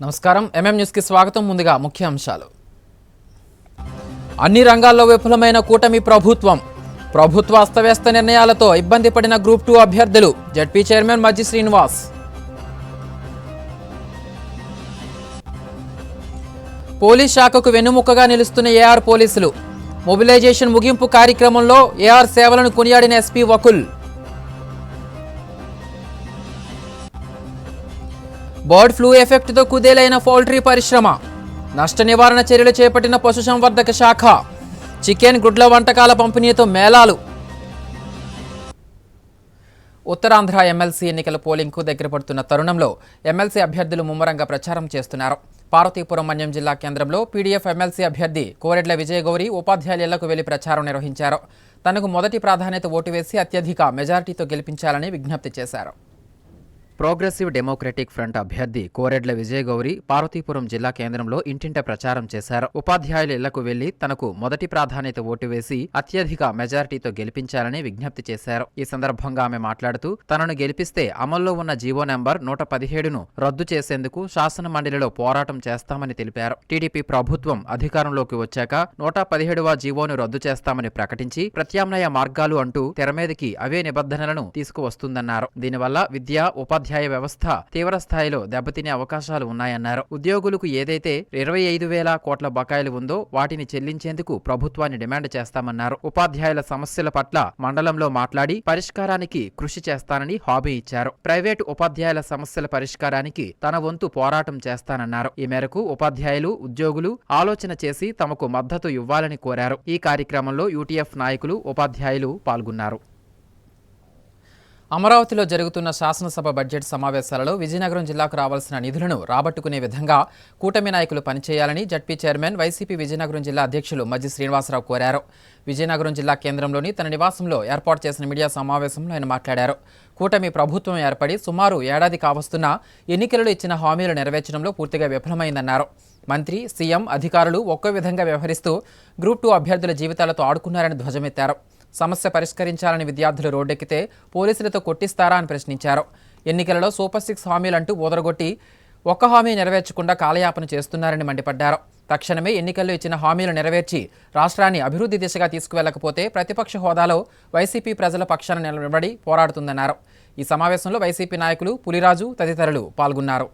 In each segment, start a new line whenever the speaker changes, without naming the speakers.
నమస్కారం. న్యూస్ కి స్వాగతం. ముందుగా ముఖ్యాంశాలు. అన్ని రంగాల్లో విఫలమైన కూటమి ప్రభుత్వ అస్తవ్యస్త నిర్ణయాలతో ఇబ్బంది పడిన గ్రూప్ 2 అభ్యర్థులు జడ్పీ చైర్మన్ మజ్జి శ్రీనివాస్. పోలీస్ శాఖకు వెన్నుముక్కగా నిలుస్తున్న ఏఆర్ పోలీసులు మొబిలైజేషన్ ముగింపు కార్యక్రమంలో ఏఆర్ సేవలను కొనియాడిన ఎస్పీ వకుల్. బర్డ్ ఫ్లూ ఎఫెక్ట్తో కుదేలైన పౌల్ట్రీ పరిశ్రమ నష్ట నివారణ చర్యలు చేపట్టిన పశుసంవర్ధక శాఖ. చికెన్ గుడ్ల వంటకాల పంపిణీతో మేళాలు. ఉత్తరాంధ్ర ఎమ్మెల్సీ ఎన్నికల పోలింగ్కు దగ్గర పడుతున్న తరుణంలో ఎమ్మెల్సీ అభ్యర్థులు ముమ్మరంగా ప్రచారం చేస్తున్నారు. పార్వతీపురం మన్యం జిల్లా కేంద్రంలో పీడీఎఫ్ ఎమ్మెల్సీ అభ్యర్థి కోరెడ్ల విజయగౌరి ఉపాధ్యాయుల ఇళ్లకు వెళ్లి ప్రచారం నిర్వహించారు. తనకు మొదటి ప్రాధాన్యత ఓటు వేసి అత్యధిక మెజారిటీతో గెలిపించాలని విజ్ఞప్తి చేశారు. ప్రోగ్రెసివ్ డెమోక్రటిక్ ఫ్రంట్ అభ్యర్థి కోరెడ్ల విజయగౌరి పార్వతీపురం జిల్లా కేంద్రంలో ఇంటింట ప్రచారం చేశారు. ఉపాధ్యాయుల ఇళ్లకు వెళ్లి తనకు మొదటి ప్రాధాన్యత ఓటు వేసి అత్యధిక మెజారిటీతో గెలిపించాలని విజ్ఞప్తి చేశారు. ఈ సందర్భంగా ఆమె మాట్లాడుతూ తనను గెలిపిస్తే అమల్లో ఉన్న జీవో నెంబర్ 117ను రద్దు చేసేందుకు శాసన మండలిలో పోరాటం చేస్తామని తెలిపారు. టీడీపీ ప్రభుత్వం అధికారంలోకి వచ్చాక 117వ జీవోను రద్దు చేస్తామని ప్రకటించి ప్రత్యామ్నాయ మార్గాలు అంటూ తెరమీదకి అవే నిబంధనలను తీసుకువస్తుందన్నారు. దీనివల్ల విద్య ఉపాధ్యాయ వ్యవస్థ తీవ్ర స్థాయిలో దెబ్బతినే అవకాశాలు ఉన్నాయన్నారు. ఉద్యోగులకు ఏదైతే 25,000 కోట్ల బకాయిలు ఉందో వాటిని చెల్లించేందుకు ప్రభుత్వాన్ని డిమాండ్ చేస్తామన్నారు. ఉపాధ్యాయుల సమస్యల పట్ల మండలంలో మాట్లాడి పరిష్కారానికి కృషి చేస్తానని హామీ ఇచ్చారు. ప్రైవేటు ఉపాధ్యాయుల సమస్యల పరిష్కారానికి తన వంతు పోరాటం చేస్తానన్నారు. ఈ మేరకు ఉపాధ్యాయులు ఉద్యోగులు ఆలోచన చేసి తమకు మద్దతు ఇవ్వాలని కోరారు. ఈ కార్యక్రమంలో యూటీఎఫ్ నాయకులు ఉపాధ్యాయులు పాల్గొన్నారు. అమరావతిలో జరుగుతున్న శాసనసభ బడ్జెట్ సమావేశాలలో విజయనగరం జిల్లాకు రావాల్సిన నిధులను రాబట్టుకునే విధంగా కూటమి నాయకులు పనిచేయాలని జడ్పీ చైర్మన్ వైసీపీ విజయనగరం జిల్లా అధ్యక్షులు మజ్జి శ్రీనివాసరావు కోరారు. విజయనగరం జిల్లా కేంద్రంలోని తన నివాసంలో ఏర్పాటు చేసిన మీడియా సమావేశంలో ఆయన మాట్లాడారు. కూటమి ప్రభుత్వం ఏర్పడి సుమారు ఏడాది కావస్తున్నా ఎన్నికలలో ఇచ్చిన హామీలు నెరవేర్చడంలో పూర్తిగా విఫలమైందన్నారు. మంత్రి, సీఎం, అధికారులు ఒక్కో విధంగా వ్యవహరిస్తూ గ్రూప్ 2 అభ్యర్థుల జీవితాలతో ఆడుకున్నారని ధ్వజమెత్తారు. సమస్య పరిష్కరించాలని విద్యార్థులు రోడ్డెక్కితే పోలీసులతో కొట్టిస్తారా అని ప్రశ్నించారు. ఎన్నికలలో సూపర్ 6 హామీలంటూ ఊదరగొట్టి ఒక్క హామీ నెరవేర్చకుండా కాలయాపన చేస్తున్నారని మండిపడ్డారు. తక్షణమే ఎన్నికల్లో ఇచ్చిన హామీలు నెరవేర్చి రాష్ట్రాన్ని అభివృద్ధి దిశగా తీసుకువెళ్లకపోతే ప్రతిపక్ష హోదాలో వైసీపీ ప్రజల పక్షాన నిలబడి పోరాడుతుందన్నారు. ఈ సమావేశంలో వైసీపీ నాయకులు పులిరాజు తదితరులు పాల్గొన్నారు.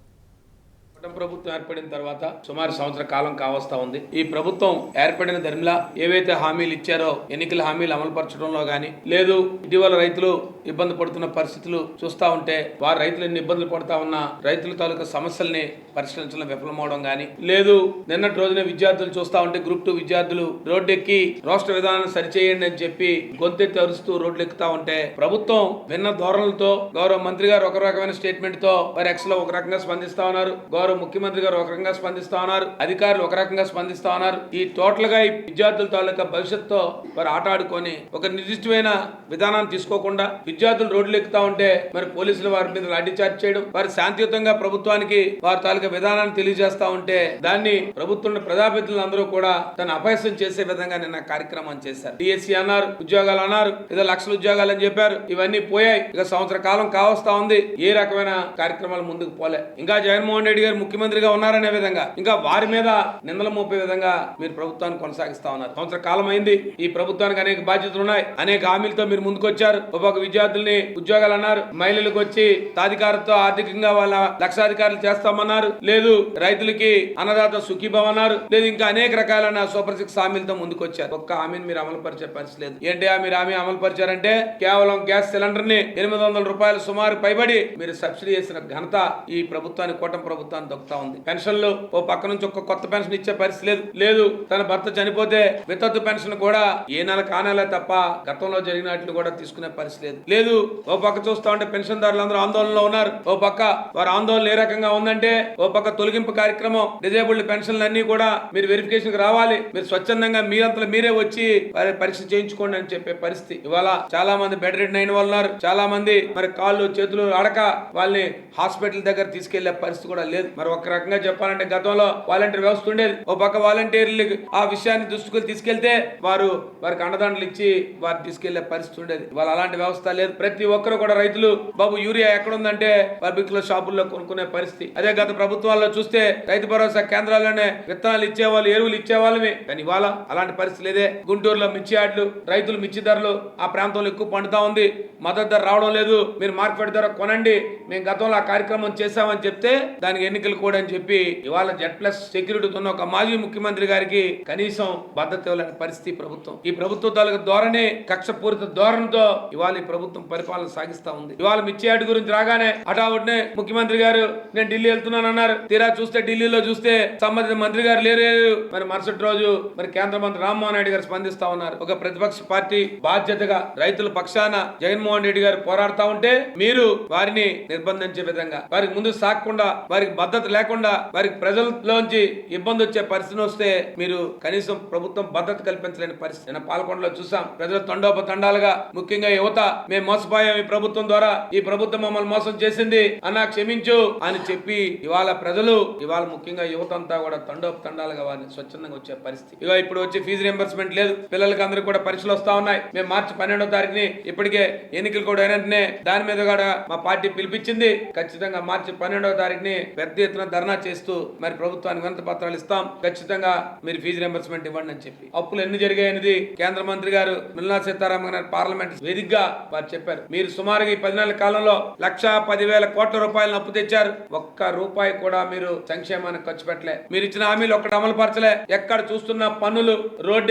ప్రభుత్వం ఏర్పడిన తర్వాత సుమారు సంవత్సర కాలం కావస్తా ఉంది. ఈ ప్రభుత్వం ఏర్పడిన ధర్మిలా ఏవైతే హామీలు ఇచ్చారో ఎన్నికల హామీలు అమలు పరచడంలో గానీ లేదు, ఇటీవల రైతులు ఇబ్బంది పడుతున్న పరిస్థితులు చూస్తా ఉంటే వారు రైతులు ఎన్ని ఇబ్బందులు పడతా ఉన్నా రైతుల తాలూకా సమస్యల్ని పరిష్కరించడం విఫలమవడం గానీ లేదు, నిన్నటి రోజున విద్యార్థులు చూస్తా ఉంటే గ్రూప్ 2 విద్యార్థులు రోడ్డెక్కి రాష్ట్ర విధానాన్ని సరిచేయండి అని చెప్పి గొంతెత్తి అరుస్తూ రోడ్లు ఎక్కుతా ఉంటే ప్రభుత్వం విన్న ధోరణులతో గౌరవ మంత్రి గారు ఒక రకమైన స్టేట్మెంట్ తో వారు ఎక్స్ లో ఒక రకంగా స్పందిస్తా ఉన్నారు, గౌరవ ముఖ్యమంత్రి గారు ఒక రకంగా స్పందిస్తా ఉన్నారు, అధికారులు ఒక రకంగా స్పందిస్తా ఉన్నారు. ఈ టోటల్ గా ఈ విద్యార్థుల తాలూకా భవిష్యత్తుతో వారు ఆట ఆడుకొని ఒక నిర్దిష్టమైన విధానాన్ని తీసుకోకుండా విద్యార్థులు రోడ్లు ఎక్కుతా ఉంటే మరి పోలీసులు వారి మీద లాఠీ చార్జ్ చేయడం, వారి శాంతియుతంగా ప్రభుత్వానికి వారి తాలూకా విధానాన్ని తెలియజేస్తా ఉంటే దాన్ని ప్రభుత్వం ప్రజాప్రతినిధులందరూ కూడా తన అపహాస్యం చేసే విధంగా నిన్న కార్యక్రమం చేశారు. డిఎస్సీ అన్నారు, ఉద్యోగాలు అన్నారు, ఏదో లక్షల ఉద్యోగాలు అని చెప్పారు. ఇవన్నీ పోయాయి. ఇక సంవత్సర కాలం కావస్తా ఉంది. ఏ రకమైన కార్యక్రమాలు ముందుకు పోలే. ఇంకా జగన్మోహన్ రెడ్డి గారు ముఖ్యమంత్రిగా ఉన్నారనే విధంగా ఇంకా వారి మీద నిందలు మోపే విధంగా మీరు ప్రభుత్వాన్ని కొనసాగిస్తా ఉన్నారు. సంవత్సర కాలం అయింది. ఈ ప్రభుత్వానికి అనేక బాధ్యతలు ఉన్నాయి. అనేక హామీలతో మీరు ముందుకొచ్చారు. ఒక్కొక్క విద్యార్థుల్ని ఉద్యోగాలు అన్నారు, మహిళలకు వచ్చి సాధికారతో ఆర్థికంగా వాళ్ళ లక్షాధికారులు చేస్తామన్నారు, లేదు రైతులకి అన్నదాత సుఖీభవ అన్నారు, లేదు ఇంకా అనేక రకాలైన సూపర్ 6 హామీలతో ముందుకొచ్చారు. ఒక్క హామీని మీరు అమలు పరిచే పరిస్థితి లేదు. ఏంటి మీరు హామీ అమలు పరిచారంటే కేవలం గ్యాస్ సిలిండర్ ని 800 రూపాయలు సుమారు పైబడి మీరు సబ్సిడీ చేసిన ఘనత ఈ ప్రభుత్వానికి, కూటమి ప్రభుత్వాన్ని దొక్కుతా ఉంది. పెన్షన్లు ఓ పక్క నుంచి ఒక కొత్త పెన్షన్ ఇచ్చే పరిస్థితి లేదు. తన భర్త చనిపోతే వితంతు పెన్షన్ కూడా ఏ నెల కానేలే తప్ప గతంలో జరిగినట్లు కూడా తీసుకునే పరిస్థితి లేదు. ఓ పక్క చూస్తా ఉంటే పెన్షన్దారులందరూ ఆందోళనలో ఉన్నారు. ఓ పక్క వారి ఆందోళన ఏ రకంగా ఉందంటే ఓ పక్క తొలగింపు కార్యక్రమం, డిజేబుల్డ్ పెన్షన్లు అన్ని కూడా మీరు వెరిఫికేషన్ రావాలి, మీరు స్వచ్ఛందంగా మీరంతా మీరే వచ్చి వారి పరీక్ష చేయించుకోండి అని చెప్పే పరిస్థితి. ఇవాళ చాలా మంది బెడ్ రెడ్ అయిన వాళ్ళు ఉన్నారు. చాలా మంది మరి కాళ్ళు చేతులు ఆడక వాళ్ళని హాస్పిటల్ దగ్గర తీసుకెళ్లే పరిస్థితి కూడా లేదు. మరి ఒక రకంగా చెప్పాలంటే గతంలో వాలంటీర్ వ్యవస్థ ఉండేది. ఓ పక్క వాలంటీర్లు ఆ విషయాన్ని దృష్టికి తీసుకెళ్తే వారికి అండదండలు ఇచ్చి వారు తీసుకెళ్లే పరిస్థితి ఉండేది. ఇవాళ అలాంటి వ్యవస్థ లేదు. ప్రతి ఒక్కరు కూడా రైతులు బాబు యూరియా ఎక్కడుందంటే పబ్లిక్ లో షాపుల్లో కొనుక్కునే పరిస్థితి. అదే గత ప్రభుత్వాల్లో చూస్తే రైతు భరోసా కేంద్రాల్లోనే విత్తనాలు ఇచ్చేవాళ్ళు, ఎరువులు ఇచ్చేవాళ్ళమే. కానీ ఇవాళ అలాంటి పరిస్థితి లేదే. గుంటూరులో మిర్చి యార్డులు, రైతులు మిర్చి ధరలు ఆ ప్రాంతంలో ఎక్కువ పండుతా ఉంది, మద్దతు ధర రావడం లేదు, మీరు మార్కెట్ ధర కొనండి, మేము గతంలో ఆ కార్యక్రమం చేశామని చెప్తే దానికి ఎన్నికలు కూడా అని చెప్పి ఇవాళ Z+ సెక్యూరిటీతో ఉన్న ఒక మాజీ ముఖ్యమంత్రి గారికి కనీసం భద్రత ఇవ్వలేని పరిస్థితి ప్రభుత్వం. ఈ ప్రభుత్వ ధోరణి, కక్షపూరిత ధోరణితో ఇవాళ ఈ ప్రభుత్వం పరిపాలన సాగిస్తా ఉంది. ఇవాళ మిర్చి యార్డు గురించి రాగానే హఠావుడినే ముఖ్యమంత్రి గారు నేను ఢిల్లీ వెళ్తున్నాను అన్నారు. తీరా చూస్తే ఢిల్లీలో చూస్తే సంబంధిత మంత్రి గారు లేరు. మరి మరుసటి రోజు మరి కేంద్ర మంత్రి రామ్మోహన్ రెడ్డి గారు స్పందిస్తా ఉన్నారు. ఒక ప్రతిపక్ష పార్టీ బాధ్యతగా రైతుల పక్షాన జగన్మోహన్ రెడ్డి గారు పోరాడుతా ఉంటే మీరు వారిని నిర్బంధించే విధంగా, వారికి ముందు సాగకుండా, వారికి భద్రత లేకుండా, వారికి ప్రజల్లోంచి ఇబ్బంది వచ్చే పరిస్థితి వస్తే మీరు కనీసం ప్రభుత్వం భద్రత కల్పించలేని పరిస్థితి. నేను పాల్గొండలో చూసాం. ప్రజలు తండోపతండాలుగా, ముఖ్యంగా యువత, మేము మోసపోయాం ఈ ప్రభుత్వం ద్వారా, ఈ ప్రభుత్వం మమ్మల్ని మోసం చేసింది అన్నా క్షమించు అని చెప్పి ఇవాళ ప్రజలు, ఇవాళ ముఖ్యంగా యువత అంతా కూడా తండోపతండాలుగా వారిని స్వచ్ఛందంగా వచ్చే పరిస్థితి. ఇక ఇప్పుడు వచ్చే ఫీజు రియంబర్స్మెంట్ లేదు, పిల్లలకి అందరూ కూడా పరీక్షలు వస్తా ఉన్నాయి. మేము మార్చి 12వ తారీఖుని ఇప్పటికే ఎన్నికలు కూడా అయినట్టునే దాని మీద కూడా మా పార్టీ పిలిపించింది. ఖచ్చితంగా మార్చి 12వ తారీఖుని పెద్ద ఎత్తున ధర్నా చేస్తూ మరి ప్రభుత్వానికి వినతి పత్రాలు ఇస్తాం. ఖచ్చితంగా మీరు ఫీజు రియంబర్స్మెంట్ ఇవ్వండి అని చెప్పి. అప్పులు ఎన్ని జరిగాయనేది కేంద్ర మంత్రి గారు నిర్మలా సీతారామన్ గారు పార్లమెంట్ వేదికగా వారు చెప్పారు. మీరు సుమారుగా ఈ 10 నెలల కాలంలో 1,10,000 కోట్ల రూపాయలను అప్పు తెచ్చారు. ఒక్క రూపాయి కూడా మీరు సంక్షేమానికి ఖర్చు పెట్టలే. మీరు ఇచ్చిన హామీలు ఒక్కటి అమలు పరచలే. ఎక్కడ చూస్తున్న పన్నులు, రోడ్డు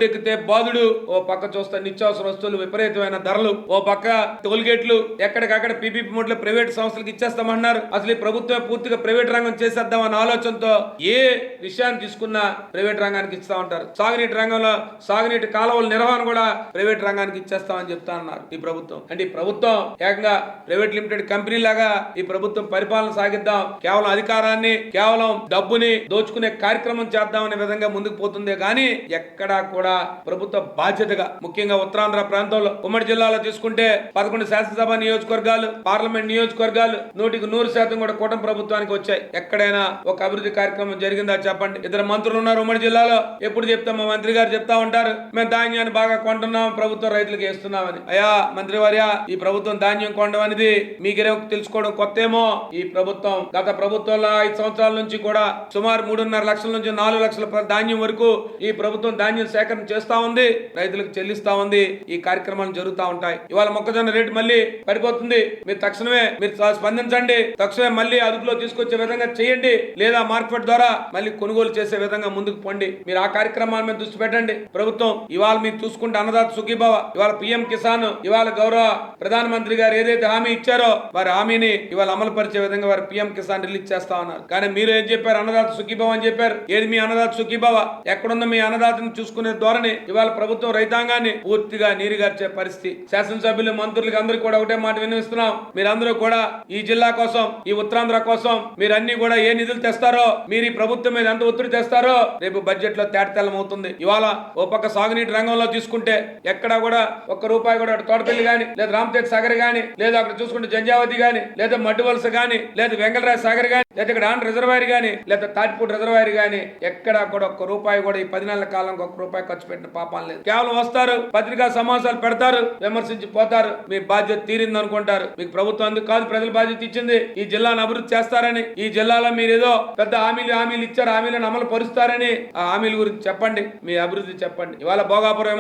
ఎక్కితే బాధుడు, ఓ పక్క చూస్తే నిత్యావసర వస్తువులు విపరీతమైన ధరలు, ఓ పక్క టోల్ గేట్లు, ఎక్కడికక్కడ పీపీపీ మోడ్లో ప్రైవేట్ సంస్థలకు ఇచ్చేస్తామన్నారు. అసలు ఈ ప్రభుత్వం పూర్తిగా ప్రైవేట్ రంగం చేసేద్దాం అన్న ఆలోచనతో ఏ విషయాన్ని తీసుకున్నా ప్రైవేట్ రంగానికి ఇస్తా ఉంటారు. సాగునీటి రంగంలో సాగునీటి కాలువల నిర్వహణ కూడా ప్రైవేట్ రంగానికి ఇచ్చేస్తామని చెప్తా అన్నారు ఈ ప్రభుత్వం. అంటే ఈ ప్రభుత్వం ఏకంగా ప్రైవేట్ లిమిటెడ్ కంపెనీ లాగా ఈ ప్రభుత్వం పరిపాలన సాగిద్దాం, కేవలం అధికారాన్ని, కేవలం డబ్బుని దోచుకునే కార్యక్రమం చేద్దామనే విధంగా ముందుకు పోతుందే గానీ ఎక్కడా కూడా ప్రభుత్వ బాధ్యతగా, ముఖ్యంగా ఉత్తరాంధ్ర ప్రాంతంలో ఉమ్మడి జిల్లాలో తీసుకుంటే 11 శాసనసభ నియోజకవర్గాలు, పార్లమెంట్ నియోజకవర్గాలు 100% కూడా కూటమి ప్రభుత్వానికి వచ్చాయి. ఎక్కడైనా ఒక అభివృద్ధి కార్యక్రమం జరిగిందా చెప్పండి. 2 మంత్రులు ఉన్నారు ఉమ్మడి జిల్లాలో. ఎప్పుడు చెప్తాం, మా మంత్రి గారు చెప్తా ఉంటారు, మేము ధాన్యాన్ని బాగా కొంటున్నాం, ప్రభుత్వం రైతులకు వేస్తున్నామని. అయ్యా మంత్రి వార్య, ఈ ప్రభుత్వం ధాన్యం కొనడం అనేది మీకే తెలుసుకోవడం కొత్తేమో. ఈ ప్రభుత్వం గత ప్రభుత్వంలో 5 సంవత్సరాల నుంచి కూడా సుమారు 3.5 లక్షల నుంచి 4 లక్షల ధాన్యం వరకు ఈ ప్రభుత్వం ధాన్యం సేకరణ చేస్తా ఉంది, రైతులకు చెల్లిస్తా ఉంది. ఈ కార్యక్రమాలు జరుగుతూ ఉంటాయి. ఇవాళ మొక్కజొన్న రేటు మళ్ళీ పడిపోతుంది. మీరు తక్షణమే స్పందించండి, తక్షణమే మళ్ళీ అదుపులో తీసుకొచ్చే విధంగా చేయండి, లేదా మార్కెట్ ద్వారా మళ్ళీ కొనుగోలు చేసే విధంగా ముందుకు పోండి. మీరు ఆ కార్యక్రమాల మీద దృష్టి పెట్టండి. ప్రభుత్వం ఇవాళ మీరు చూసుకుంటే అన్నదాత సుఖీభవ, ఇవాళ PM కిసాన్, ఇవాళ గౌరవ ప్రధానమంత్రి గారు ఏదైతే హామీ ఇచ్చారో వారి హామీని ఇవాళ అమలు పరిచే విధంగా వారు PM కిసాన్ రిలీజ్ చేస్తా ఉన్నారు. కానీ మీరు ఏం చెప్పారు, అన్నదాత సుఖీభవ అని చెప్పారు. ఏది మీ అన్నదాత సుఖీభవ? ఎక్కడుందో మీ అన్నదాతను చూసుకునే ధోరణి. ఇవాళ ప్రభుత్వం రైతాంగాన్ని పూర్తిగా నీరుగార్చే పరిస్థితి. శాసనసభ్యులు, మంత్రులకు అందరికీ కూడా ఒకటే మాట వినిపిస్తున్నాం, మీరందరూ కూడా ఈ జిల్లా కోసం, ఈ ఉత్తరాంధ్ర కోసం మీరు అన్ని కూడా ఏ నిధులు తెస్తారో, మీరు ఈ ప్రభుత్వం మీద ఎంత ఒత్తిడి తెస్తారో రేపు బడ్జెట్ లో తేటతెల్లం అవుతుంది. ఇవాళ ఓ పక్క సాగునీటి రంగంలో తీసుకుంటే ఎక్కడ కూడా ఒక్క రూపాయి కూడా తోటపల్లి గాని, లేదా రామతేజ్ సాగర్ గాని, లేదా అక్కడ చూసుకుంటే జంజావతి గాని, లేదా మడ్డువలస గాని, లేదా వెంగళరాయ సాగర్ గాని, లేదా ఇక్కడ ఆంధ్ర రిజర్వాయర్ గాని, లేదా తాటిపూడి రిజర్వాయర్ గాని, ఎక్కడ కూడా ఒక్క రూపాయి కూడా ఈ 10 నెలల కాలంలో ఒక్క రూపాయి ఖర్చు పెట్టిన పాపం లేదు. కేవలం వస్తారు, పత్రికా సమావేశాలు పెడతారు, విమర్శించి పోతారు, మీ బాధ్యత తీరింది అనుకుంటారు. మీకు ప్రభుత్వం అందుకు కాదు ప్రజల బాధ్యత ఇచ్చింది, ఈ జిల్లాను అభివృద్ధి చేస్తారని. ఈ జిల్లాలో మీరు ఏదో పెద్ద హామీలు ఇచ్చారు, హామీలను అమలు పరుస్తారని. ఆ హామీల గురించి చెప్పండి, మీ అభివృద్ధి చెప్పండి. ఇవాళ భోగాపురం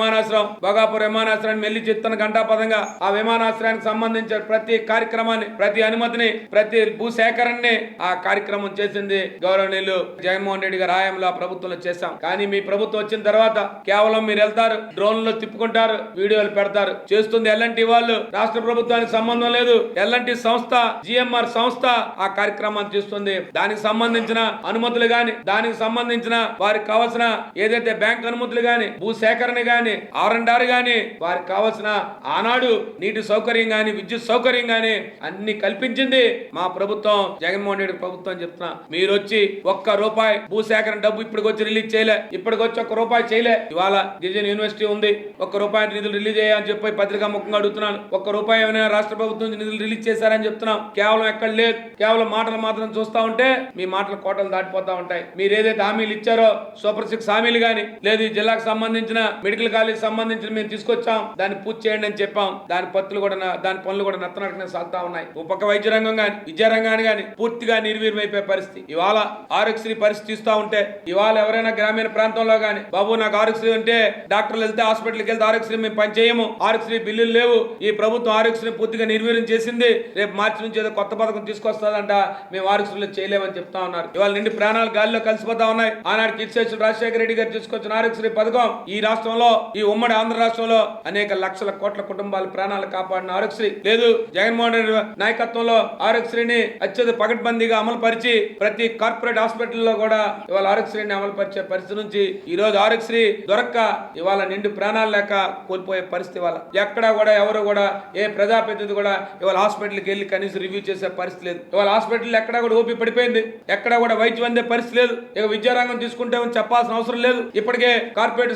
విమానాశ్రయాన్ని మెల్లి చిత్తన గంటాపదంగా ఆ విమానాశ్రయానికి సంబంధించిన ప్రతి కార్యక్రమాన్ని, ప్రతి అనుమతిని, ప్రతి భూసేకరణని ఆ కార్యక్రమం చేసింది గౌరవనీయులు జగన్మోహన్ రెడ్డి గారి హయాంలో ప్రభుత్వంలో చేశాం. కానీ మీ ప్రభుత్వం వచ్చిన తర్వాత కేవలం మీరు వెళ్తారు, డ్రోన్లో తిప్పుకుంటారు, వీడియోలు పెడతారు. చేస్తుంది L&T వాళ్ళు, రాష్ట్ర ప్రభుత్వానికి సంబంధం లేదు. L&T సంస్థ, GMR సంస్థ ఆ కార్యక్రమాన్ని చేస్తుంది. దానికి సంబంధించిన అనుమతులు గాని, దానికి సంబంధించిన వారికి కావాల్సిన ఏదైతే బ్యాంక్ అనుమతులు గాని, భూసేకరణ గాని, R&R గాని, వారికి కావాల్సిన ఆనాడు నీటి సౌకర్యం గాని, విద్యుత్ సౌకర్యం గాని అన్ని కల్పించింది మా ప్రభుత్వం, జగన్మోహన్ రెడ్డి ప్రభుత్వం. ప్రభుత్వం అని చెప్తున్నా. మీరు వచ్చి ఒక్క రూపాయి భూసేకరణ డబ్బు ఇప్పటికొచ్చి రిలీజ్ చేయలే, ఇప్పటికొచ్చి ఒక్క రూపాయి చేయలే. ఇవాళ గిరిజన యూనివర్సిటీ ఉంది, ఒక్క రూపాయి నిధులు రిలీజ్ అయ్యాయని చెప్పి పత్రికా ముఖంగా అడుగుతున్నాను. ఒక్క రూపాయి ఏమైనా రాష్ట్ర ప్రభుత్వం నుంచి నిధులు రిలీజ్ చేశారని చెప్తున్నాం. కేవలం ఎక్కడ లేదు, కేవలం మాటలు మాత్రం చూస్తా ఉంటే మీ మాటలు కోటలు దాటిపోతా ఉంటాయి. మీరు ఏదైతే హామీలు ఇచ్చారో సూపర్ 6 హామీలు గాని, లేదు ఈ జిల్లాకు సంబంధించిన మెడికల్ కాలేజ్ సంబంధించిన మేము తీసుకొచ్చాం, దాన్ని పూర్తి చేయండి అని చెప్పాం. దాని పనులు కూడా నత్తనట్టుగా సాగుతా ఉన్నాయి. ఒక పక్క వైద్య రంగం గాని విద్యా రంగాన్ని గాని పూర్తిగా నిర్వీర్యమైపోయే పరిస్థితి. ఇవాళ ఆరోగ్యశ్రీ పరిస్థితి ఇస్తా ఉంటే, ఇవాళ ఎవరైనా గ్రామీణ ప్రాంతంలో గాని బాబు నాకు ఆరోగ్యశ్రీ అంటే డాక్టర్లు వెళ్తే హాస్పిటల్కి వెళ్తే ఆరోగ్యశ్రీ మేము పని చేయము, ఆరోగ్యశ్రీ బిల్లులు లేవు, ఈ ప్రభుత్వం ఆరోగ్యశ్రీ పూర్తిగా నిర్వీర్యం చేసింది, రేపు మార్చి నుంచి ఏదో కొత్త పథకం తీసుకొస్తుందంట, మేము ఆరోగ్యశ్రీలో చేయలేమని చెప్తా ఉన్నారు. ఇవాళ నిండి ప్రాణాలు గాలిలో కలిసిపోతా ఉన్నాయి. ఆనాడు కీర్తిశేషులు రాజశేఖర రెడ్డి గారు తీసుకొచ్చిన ఆరోగ్యశ్రీ పథకం ఈ రాష్ట్రంలో, ఈ ఉమ్మడి ఆంధ్ర రాష్ట్రంలో అనేక లక్షల కోట్ల కుటుంబాల ప్రాణాలు కాపాడిన ఆరోగ్యశ్రీ. లేదు జగన్మోహన్ రెడ్డి నాయకత్వంలో ఆరోగ్యశ్రీని అత్యంత పకడ్బందీగా అమలు పరిచి ప్రతి కార్పొరేట్ హాస్పిటల్లో కూడా ఇవాళ ఆరోగ్యశ్రీని అమలు పరిచే పరిస్థితి నుంచి ఈ రోజు ఆరోగ్యశ్రీ దొరక్క ఇవాళ నిండు ప్రాణాలు లేక కోల్పోయే పరిస్థితి. ఇవాళ ఎక్కడా కూడా ఎవరు కూడా ఏ ప్రజాప్రతినిధి కూడా ఇవాళ హాస్పిటల్కి వెళ్ళి కనీసం రివ్యూ చేసే పరిస్థితి లేదు. ఇవాళ హాస్పిటల్ ఎక్కడా కూడా ఓపి పడిపోయింది, ఎక్కడా కూడా వైద్యం అందే పరిస్థితి లేదు. ఇక విద్యారంగం తీసుకుంటే చెప్పాల్సిన అవసరం లేదు. ఇప్పటికే కార్పొరేట్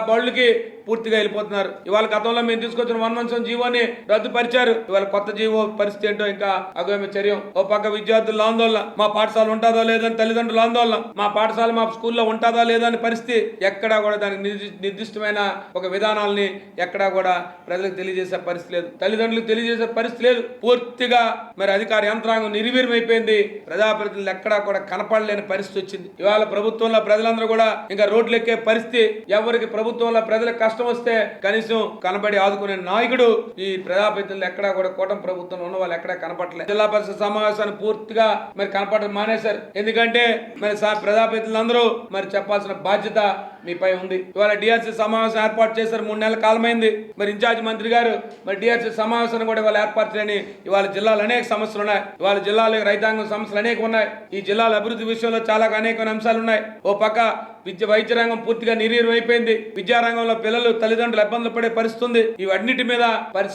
బడులకి పూర్తిగా వెళ్ళిపోతున్నారు. ఇవాళ గతంలో మేము తీసుకొచ్చిన 1 month జీవోని రద్దుపరిచారు. ఇవాళ కొత్త జీవో పరిస్థితి ఏంటో ఇంకా అగమ్య చర్యం. ఓ పక్క విద్యార్థుల ఆందోళన, మా పాఠశాల ఉంటుందో లేదని తల్లిదండ్రుల ఆందోళన, మా పాఠశాల మా స్కూల్లో ఉంటుందా లేదని పరిస్థితి. ఎక్కడా కూడా దానికి నిర్దిష్టమైన ఒక విధానాలని ఎక్కడా కూడా ప్రజలకు తెలియజేసే పరిస్థితి లేదు, తల్లిదండ్రులకు తెలియజేసే పరిస్థితి లేదు. పూర్తిగా మరి అధికార యంత్రాంగం నిర్వీర్యమైపోయింది. ప్రజాప్రతినిధులు ఎక్కడా కూడా కనపడలేని పరిస్థితి వచ్చింది. ఇవాళ ప్రభుత్వంలో ప్రజలందరూ కూడా ఇంకా రోడ్లు ఎక్కే పరిస్థితి. ఎవరికి ప్రభుత్వంలో ప్రజలకు కష్టం వస్తే కనీసం కనబడి ఆదుకునే నాయకుడు ఈ ప్రజాప్రతినిధులు ఎక్కడా కూడా కూటమి ప్రభుత్వంలో ఉన్న వాళ్ళు ఎక్కడా కనపడలేదు. జిల్లా పరిషత్ సమావేశాన్ని పూర్తిగా మరి కనపడడం మానేశారు. ఎందుకంటే మరి ప్రజాప్రతినిధులు అందరూ మరి చెప్పాల్సిన బాధ్యత మీపై ఉంది. ఇవాళ డిఆర్సీ సమావేశం ఏర్పాటు చేశారు, 3 నెలల కాలమైంది. మరి ఇన్ఛార్జ్ మంత్రి గారు మరి డిఆర్సీ సమావేశాన్ని కూడా ఇవాళ ఏర్పాటు చేయని ఇవాళ జిల్లాలో అనేక సమస్యలు ఉన్నాయి. ఇవాళ జిల్లాలో రైతాంగం సమస్యలు అనేక ఉన్నాయి. ఈ జిల్లాల అభివృద్ధి విషయంలో చాలా అనేక అంశాలు ఉన్నాయి. ఓ పక్క వైద్య రంగం పూర్తిగా నిర్వీర్యం అయిపోయింది. విద్యారంగంలో పిల్లలు తల్లిదండ్రులు ఇబ్బందులు పడే పరిస్థితుంది. ఇవన్నిటి మీద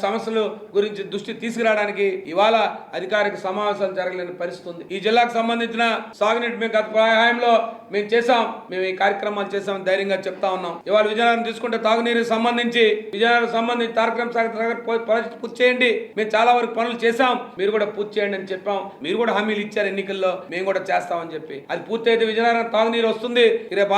సమస్యల గురించి దృష్టి తీసుకురావడానికి ఇవాళ అధికారిక సమావేశాలు జరగలేని పరిస్థితుంది. ఈ జిల్లాకు సంబంధించిన సాగునీటి మేము గత హయాంలో మేము చేశాం, మేము ఈ కార్యక్రమాలు చేశాం ధైర్యంగా చెప్తా ఉన్నాం. ఇవాళ విజయనగరం తీసుకుంటే తాగునీరుకి సంబంధించి తారకం పూర్తి చేయండి, మేము చాలా వరకు పనులు చేశాం, మీరు కూడా పూర్తి చేయండి అని చెప్పాం. మీరు కూడా హామీలు ఇచ్చారు ఎన్నికల్లో, మేము కూడా చేస్తామని చెప్పి. అది పూర్తి అయితే విజయనగరం తాగునీరు వస్తుంది. రేపు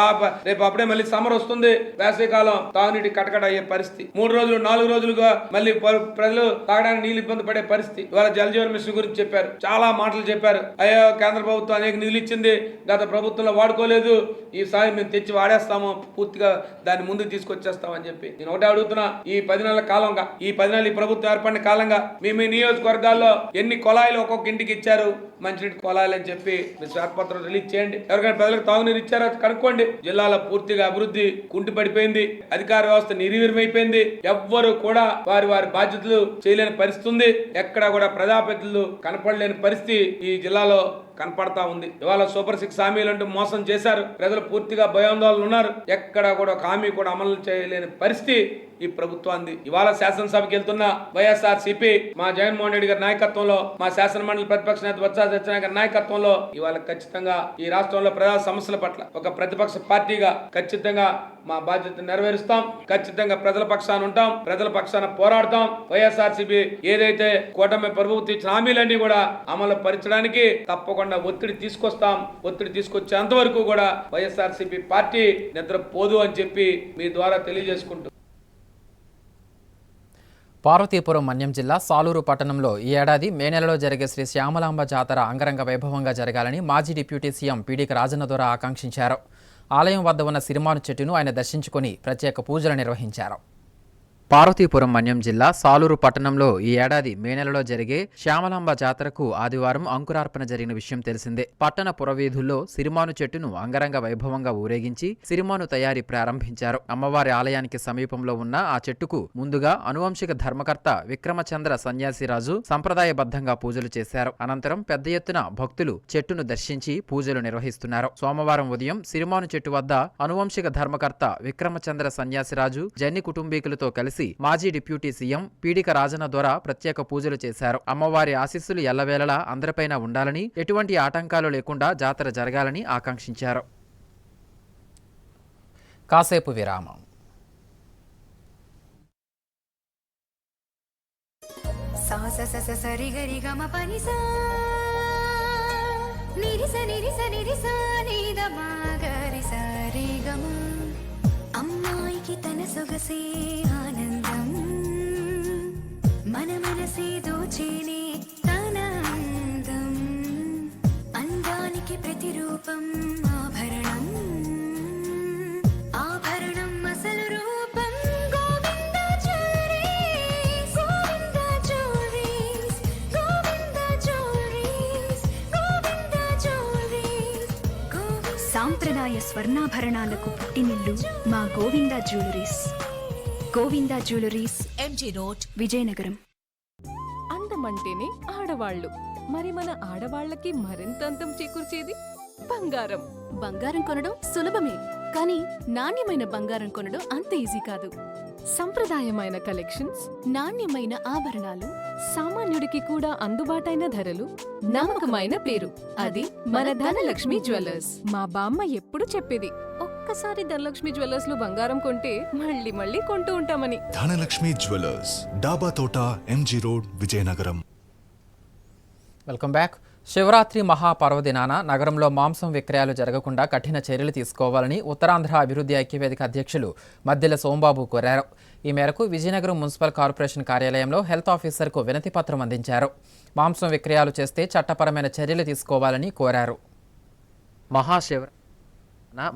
అప్పుడే మళ్ళీ సమ్మర్ వస్తుంది, వేసవికాలం తాగునీటి కటకట అయ్యే పరిస్థితి. 3 రోజులు 4 రోజులుగా మళ్ళీ ప్రజలు తాగడానికి నీళ్ళు ఇబ్బంది పడే పరిస్థితి. ఇవాళ జల్ జీవన్ మిషన్ గురించి చెప్పారు, చాలా మాటలు చెప్పారు. అయ్యో కేంద్ర ప్రభుత్వం అనేక నిధులు ఇచ్చింది, గత ప్రభుత్వంలో వాడుకోలేదు, ఈసారి మేము తెచ్చి వాడేస్తాము, పూర్తిగా దాన్ని ముందుకు తీసుకొచ్చేస్తామని చెప్పి. నేను ఒకటే అడుగుతున్నా, ఈ 10 నెలల కాలంగా, ఈ 10 నెలలు ఈ ప్రభుత్వం ఏర్పడిన కాలంగా మేము నియోజకవర్గాల్లో ఎన్ని కొలాయిలు ఒక్కొక్క ఇంటికి ఇచ్చారు, మంచినీటి కొలాయిలు అని చెప్పి మీరు శ్వేతపత్రం రిలీజ్ చేయండి. ఎవరికైనా ప్రజలకు తాగునీరు ఇచ్చారో కనుక్కోండి. జిల్లాలో పూర్తిగా అభివృద్ధి కుంటిపడిపోయింది, అధికార వ్యవస్థ నిర్వీర్యమైపోయింది. ఎవ్వరు కూడా వారి బాధ్యతలు చేయలేని పరిస్థితి ఉంది. ఎక్కడ కూడా ప్రజాప్రతినిధులు కనపడలేని పరిస్థితి ఈ జిల్లాలో కనపడతా ఉంది. ఇవాళ సూపర్ 6 హామీలు అంటూ మోసం చేశారు, ప్రజలు పూర్తిగా భయాందోళన ఉన్నారు. ఎక్కడ కూడా ఒక హామీ కూడా అమలు చేయలేని పరిస్థితి ఈ ప్రభుత్వాన్ని. ఇవాళ శాసనసభకి వెళ్తున్న వైఎస్ఆర్సీపీ మా జగన్మోహన్ రెడ్డి గారి నాయకత్వంలో, మా శాసన మండలి ప్రతిపక్ష నేత బొత్స సత్యనారాయణ గారి నాయకత్వంలో ఇవాళ ఖచ్చితంగా ఈ రాష్ట్రంలో ప్రజా సమస్యల పట్ల ఒక ప్రతిపక్ష పార్టీగా ఖచ్చితంగా మా బాధ్యత నెరవేరుస్తాం. ఖచ్చితంగా ప్రజల పక్షాన ఉంటాం, ప్రజల పక్షాన పోరాడతాం. వైఎస్ఆర్సీపీ ఏదైతే కూటమి ప్రభుత్వం ఇచ్చిన హామీలన్నీ కూడా అమలు పరచడానికి తప్పకుండా ఒత్తిడి తీసుకొస్తాం. ఒత్తిడి తీసుకొచ్చేంత వరకు కూడా వైఎస్ఆర్సీపీ పార్టీ నిద్రపోదు అని చెప్పి మీ ద్వారా తెలియజేసుకుంటూ.
పార్వతీపురం మన్యం జిల్లా సాలూరు పట్టణంలో ఈ ఏడాది మే నెలలో జరిగే శ్రీ శ్యామలాంబ జాతర అంగరంగ వైభవంగా జరగాలని మాజీ డిప్యూటీ సీఎం పీడీకి రాజన్న ద్వారా ఆకాంక్షించారు. ఆలయం వద్ద ఉన్న సిరిమాను చెట్టును ఆయన దర్శించుకుని ప్రత్యేక పూజలు నిర్వహించారు. పార్వతీపురం మన్యం జిల్లా సాలూరు పట్టణంలో ఈ ఏడాది మే నెలలో జరిగే శ్యామలాంబ జాతరకు ఆదివారం అంకురార్పణ జరిగిన విషయం తెలిసిందే. పట్టణ పురవీధుల్లో సిరిమాను చెట్టును అంగరంగ వైభవంగా ఊరేగించి సిరిమాను తయారీ ప్రారంభించారు. అమ్మవారి ఆలయానికి సమీపంలో ఉన్న ఆ చెట్టుకు ముందుగా అనువంశిక ధర్మకర్త విక్రమచంద్ర సన్యాసిరాజు సంప్రదాయబద్ధంగా పూజలు చేశారు. అనంతరం పెద్ద ఎత్తున భక్తులు చెట్టును దర్శించి పూజలు నిర్వహిస్తున్నారు. సోమవారం ఉదయం సిరిమాను చెట్టు వద్ద అనువంశిక ధర్మకర్త విక్రమచంద్ర సన్యాసిరాజు జన్ని కుటుంబీకులతో కలిసి ఎమ్మెల్సీ మాజీ డిప్యూటీ సీఎం పీడిక రాజన్న ద్వారా ప్రత్యేక పూజలు చేశారు. అమ్మవారి ఆశీస్సులు ఎల్లవేళలా అందరిపైన ఉండాలని, ఎటువంటి ఆటంకాలు లేకుండా జాతర జరగాలని ఆకాంక్షించారు. కాసేపు విరామం.
అమ్మాయికి తన సొగసే ఆనందం, మన మనసే దోచేనే తన అందం, అందానికి ప్రతిరూపం ఆభరణం, ఆభరణం అసలు రూపం Govinda jewelleries, Govinda jewelleries, Govinda jewelleries, Govinda jewelleries. సాంప్రదాయ స్వర్ణాభరణాలకు పుట్టినిల్లు మా Govinda jewelleries. Govinda jewelleries, MG road, Vizianagaram.
అందమంటేనే ఆడవాళ్లు, మరి మన ఆడవాళ్లకి మరింత అందం చేకూర్చేది బంగారం.
బంగారం కొనడం సులభమే, కానీ నాణ్యమైన బంగారం కొనడం అంత ఈజీ కాదు.
సంప్రదాయమైన కలెక్షన్స్,
నాణ్యమైన ఆభరణాలు,
సామాన్యుడికి కూడా అందుబాటైన ధరలు, నమ్మకమైన పేరు, అది మన ధనలక్ష్మి జ్యువెలర్స్. మా బామ్మ ఎప్పుడు చెప్పేది, ఒక్కసారి ధనలక్ష్మి జ్యువెలర్స్ లో బంగారం కొంటే మళ్ళీ మళ్ళీ కొంటూ ఉంటామని.
Dhanalakshmi jewellers, Daba Thota, MG road, Vizianagaram.
Welcome back. Shivaratri మహాపర్వదినాన నగరంలో మాంసం విక్రయాలు జరగకుండా కఠిన చర్యలు తీసుకోవాలని ఉత్తరాంధ్ర అభివృద్ధి ఐక్యవేదిక అధ్యక్షులు మద్దెల సోంబాబు కోరారు. ఈ మేరకు విజయనగరం మున్సిపల్ కార్పొరేషన్ కార్యాలయంలో హెల్త్ ఆఫీసర్కు వినతిపత్రం అందించారు. మాంసం విక్రయాలు చేస్తే చట్టపరమైన చర్యలు తీసుకోవాలని కోరారు.